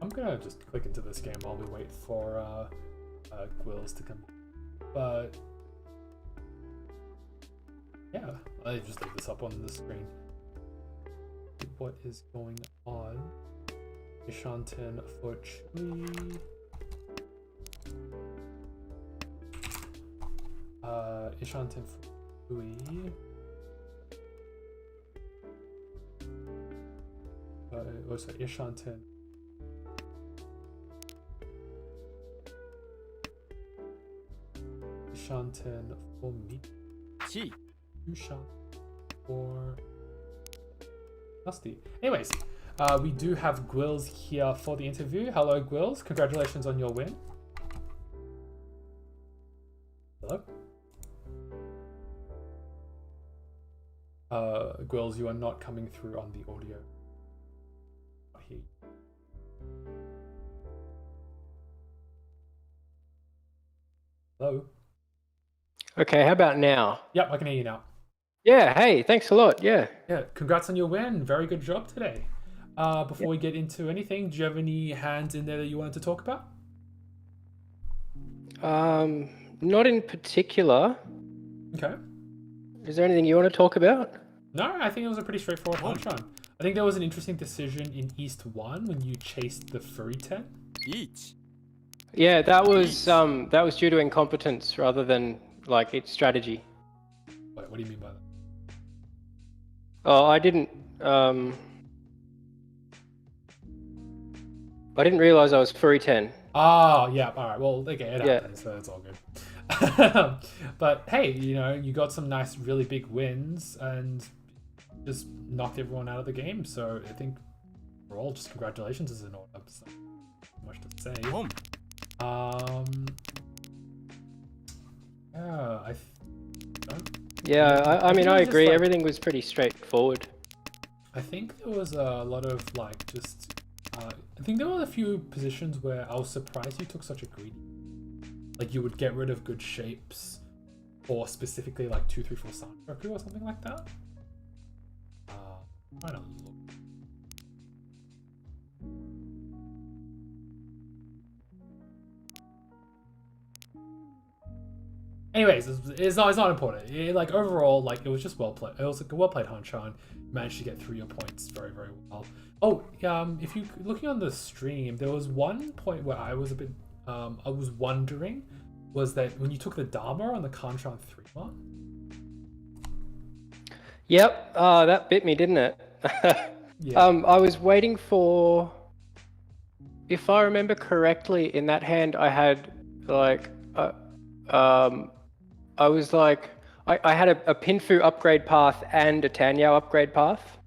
I'm gonna just click into this game while we wait for Gwills to come. But yeah, I just leave this up on the screen. What is going on? Hanchan for Chewy. Hanchan for Chewy. Oh, sorry, Hanchan. Hanchan for me. Hanchan for Dusty. Anyways, we do have Gwills here for the interview. Hello, Gwills. Congratulations on your win. Hello. Gwills, you are not coming through on the audio. Not here. Hello. Okay, how about now? Yep, I can hear you now. Yeah, hey, thanks a lot. Yeah. Yeah, congrats on your win. Very good job today. Before we get into anything, do you have any hands in there that you wanted to talk about? Not in particular. Okay. Is there anything you want to talk about? No, I think it was a pretty straightforward Hanchan. I think there was an interesting decision in East 1 when you chased the furry 10. Yeah, that was due to incompetence rather than like its strategy. Wait, what do you mean by that? Oh, I didn't realize I was furry 10. Oh, yeah, alright, well, okay, it happens, so it's all good. But hey, you know, you got some nice, really big wins and just knocked everyone out of the game, so I think overall, just congratulations is in order. So much to say. Yeah, I mean, I agree. Like, everything was pretty straightforward. I think there was a lot of like just. I think there were a few positions where I was surprised you took such a greedy. Like you would get rid of good shapes, or specifically like 2, 3, 4 Sanroku or something like that. Trying to look. Anyways, it's not important. Like overall, like it was just well played. It was like a well played Hanchan. Managed to get through your points very, very well. Oh, if you looking on the stream, there was one point where I was a bit, I was wondering, was that when you took the Dharma on the Hanchan 3 one? Yep, that bit me, didn't it? Yeah. I was waiting for, if I remember correctly, in that hand I had like, I was like, I had a Pinfu upgrade path and a Tanyao upgrade path.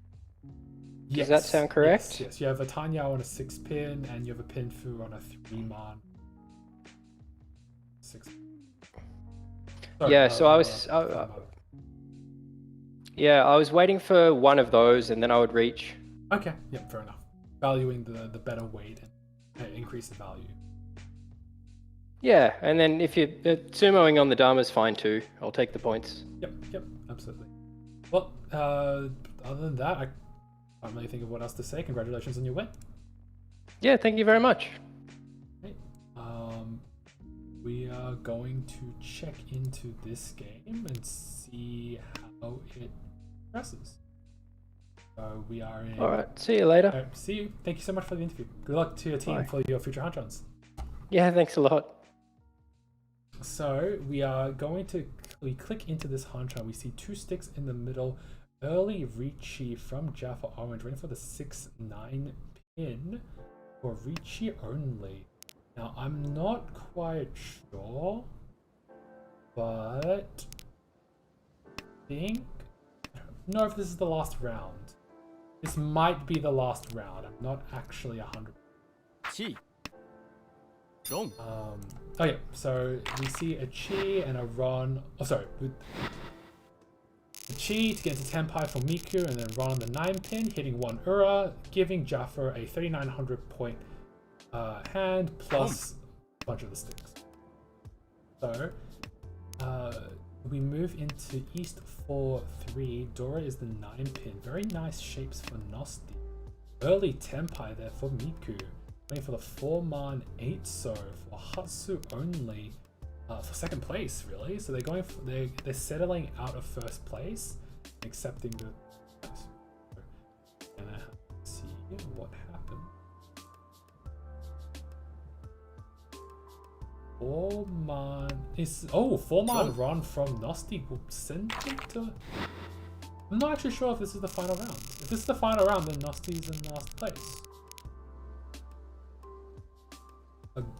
Does that sound correct? Yes. You have a Tanyao on a 6-pin, and you have a Pinfu on a 3-man. 6. Sorry, yeah, so I was. Yeah, I was waiting for one of those, and then I would reach. Okay, yep, fair enough. Valuing the better weight and increase the value. Yeah, and then if you're sumoing on the Dharma's fine too. I'll take the points. Yep, absolutely. Well, other than that, I can't really think of what else to say. Congratulations on your win. Yeah, thank you very much. Hey, we are going to check into this game and see how it progresses. So we are in. All right. See you later. See you. Thank you so much for the interview. Good luck to your team Bye. for your future Hanchans. Yeah, thanks a lot. So we are going to click into this Hanchan. We see 2 sticks in the middle. Early Ricci from Jaffa Orange, waiting for the 6-9 pin for Ricci only. Now I'm not quite sure, but I don't know if this is the last round. This might be the last round. I'm not actually 100%. Oh yeah, so we see a Chi and a Ron. Oh, sorry. The Chi to get into Tenpai for Miku, and then Ron on the 9 pin, hitting 1 Ura, giving Jaffa a 3,900 point hand plus a bunch of the sticks. So we move into East 4-3. Dora is the 9 pin. Very nice shapes for Nosti. Early Tenpai there for Miku. Waiting for the 4-man 8-so for Hatsu only. For second place, really. So they're going for, they're settling out of first place, accepting the. And I have to see what happened. 4-man is 4-man run from Nosti will send it to. I'm not actually sure if this is the final round. If this is the final round, then Nosti's in last place.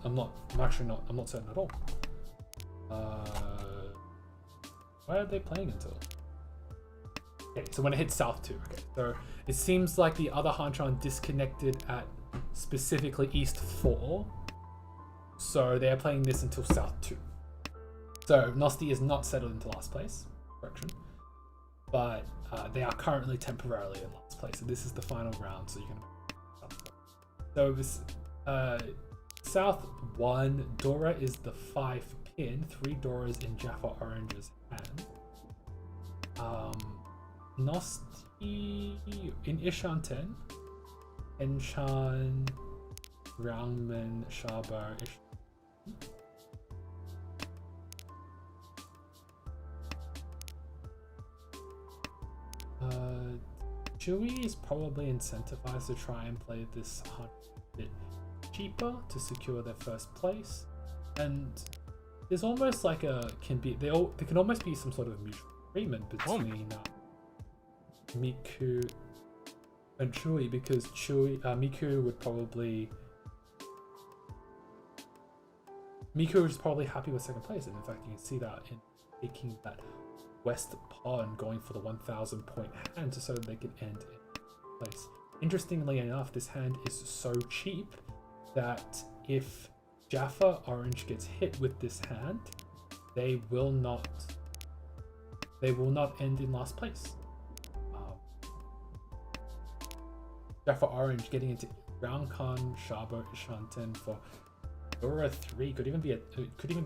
I'm not certain at all. Where are they playing until? Okay, so when it hits South 2. Okay, so it seems like the other Hanchan disconnected at specifically East 4. So they are playing this until South 2. So Nosti is not settled into last place. Correction. But they are currently temporarily in last place. So this is the final round. So you can. So this South 1, Dora is the 5 pin, 3 Doras in Jaffa Orange's hand. Nosti in Ishan 10, Hanchan, Rangman, Shabar, Ishan. Chewie is probably incentivized to try and play this 100 cheaper to secure their first place, and there's almost like there can almost be some sort of mutual agreement between Miku and Chewie, because Miku is probably happy with second place, and in fact you can see that in taking that west pawn, going for the 1,000 point hand so that they can end in place. Interestingly enough, this hand is so cheap that if Jaffa Orange gets hit with this hand, they will not end in last place. Jaffa Orange getting into Rankhan, Shabo, Ishanten for Dora 3 could even be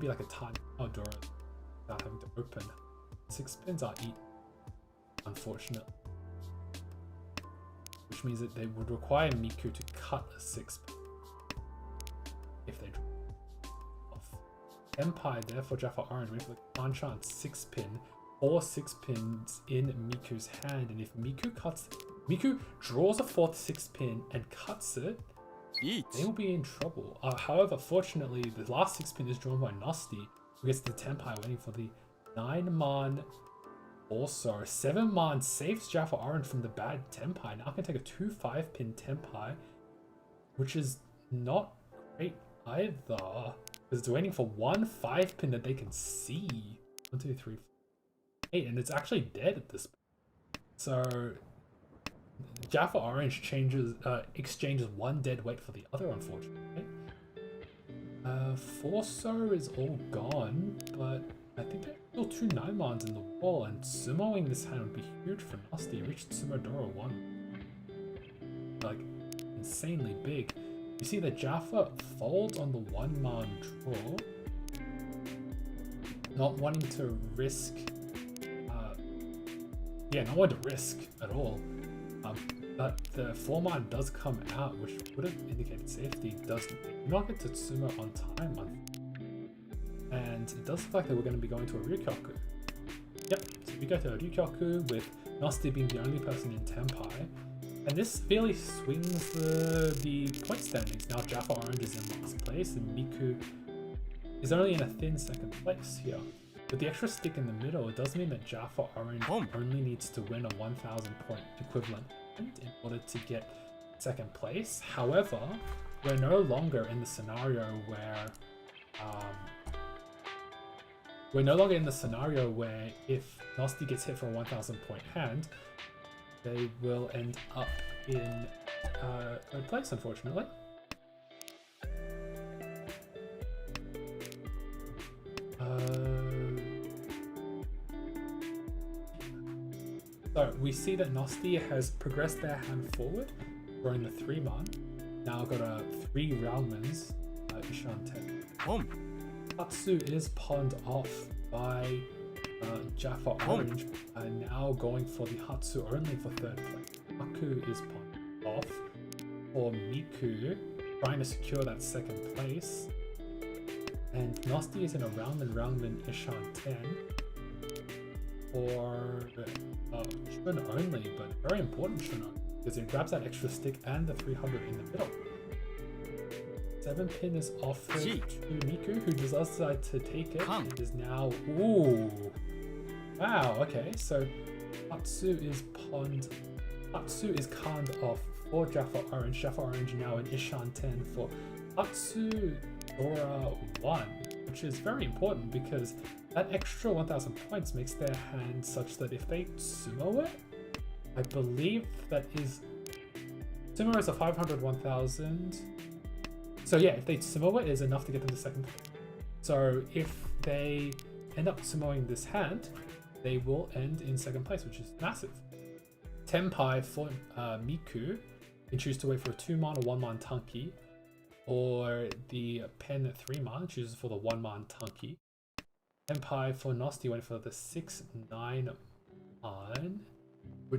like a time Dora without having to open. 6 pins are eaten, unfortunately, which means that they would require Miku to cut a 6 pin if they draw off. Empire there for Jaffa Orange, waiting for the Hanchan 6 pin, 4 6 pins in Miku's hand, and if Miku draws a 4th 6 pin and cuts it, they will be in trouble. However, fortunately, the last 6 pin is drawn by Nosti, who gets the Tenpai, waiting for the 9-man. Also, 7-man saves Jaffa Orange from the bad Tenpai. Now can take a 2-5 pin Tenpai, which is not great either, because it's waiting for 1 5 pin that they can see. 1 2 3 4 8, and it's actually dead at this point. So Jaffa Orange exchanges 1 dead weight for the other, unfortunately. Forso is all gone, but I think there's still 2 9-mans in the wall, and sumoing this hand would be huge for Nosti. Reached Sumo Dora 1. Like, insanely big. You see that Jaffa folds on the 1-man draw, not wanting to risk, not wanting to risk at all. But the 4-man does come out, which would have indicated safety. Does not get to Sumo on time. And it does look like that we're going to be going to a Ryukyoku. Yep, so we go to a Ryukyoku with Nosti being the only person in Tenpai. And this really swings the point standings. Now Jaffa Orange is in last place and Miku is only in a thin second place here. With the extra stick in the middle, it does mean that Jaffa Orange only needs to win a 1,000 point equivalent in order to get second place. However, we're no longer in the scenario where if Nosti gets hit for a 1,000 point hand, they will end up in third place, unfortunately. So we see that Nosti has progressed their hand forward, throwing the 3-man. Now got a 3 Realmans, Ishan 10. Hatsu is pawned off by Jaffa Orange, now going for the Hatsu only for third place. Aku is pawned off for Miku, trying to secure that second place. And Nosti is in a Roundman Ishan 10 for Shun only, but very important Shun only, because it grabs that extra stick and the 300 in the middle. 7 pin is offered to Miku, who does decide to take it. It is now... Ooh! Wow, okay, so Hatsu is conned off for Jaffa Orange. Jaffa Orange now in Ishan 10 for Hatsu Dora 1, which is very important because that extra 1,000 points makes their hand such that if they sumo it, I believe that is... Sumo is a 500 1,000. So yeah, if they sumo it, is enough to get them to second place. So if they end up sumoing this hand, they will end in second place, which is massive. Tenpai for Miku can choose to wait for a 2-man or 1-man Tanki, or the pen 3-man chooses for the 1-man Tanki. Tenpai for Nosti went for the 6-9 man.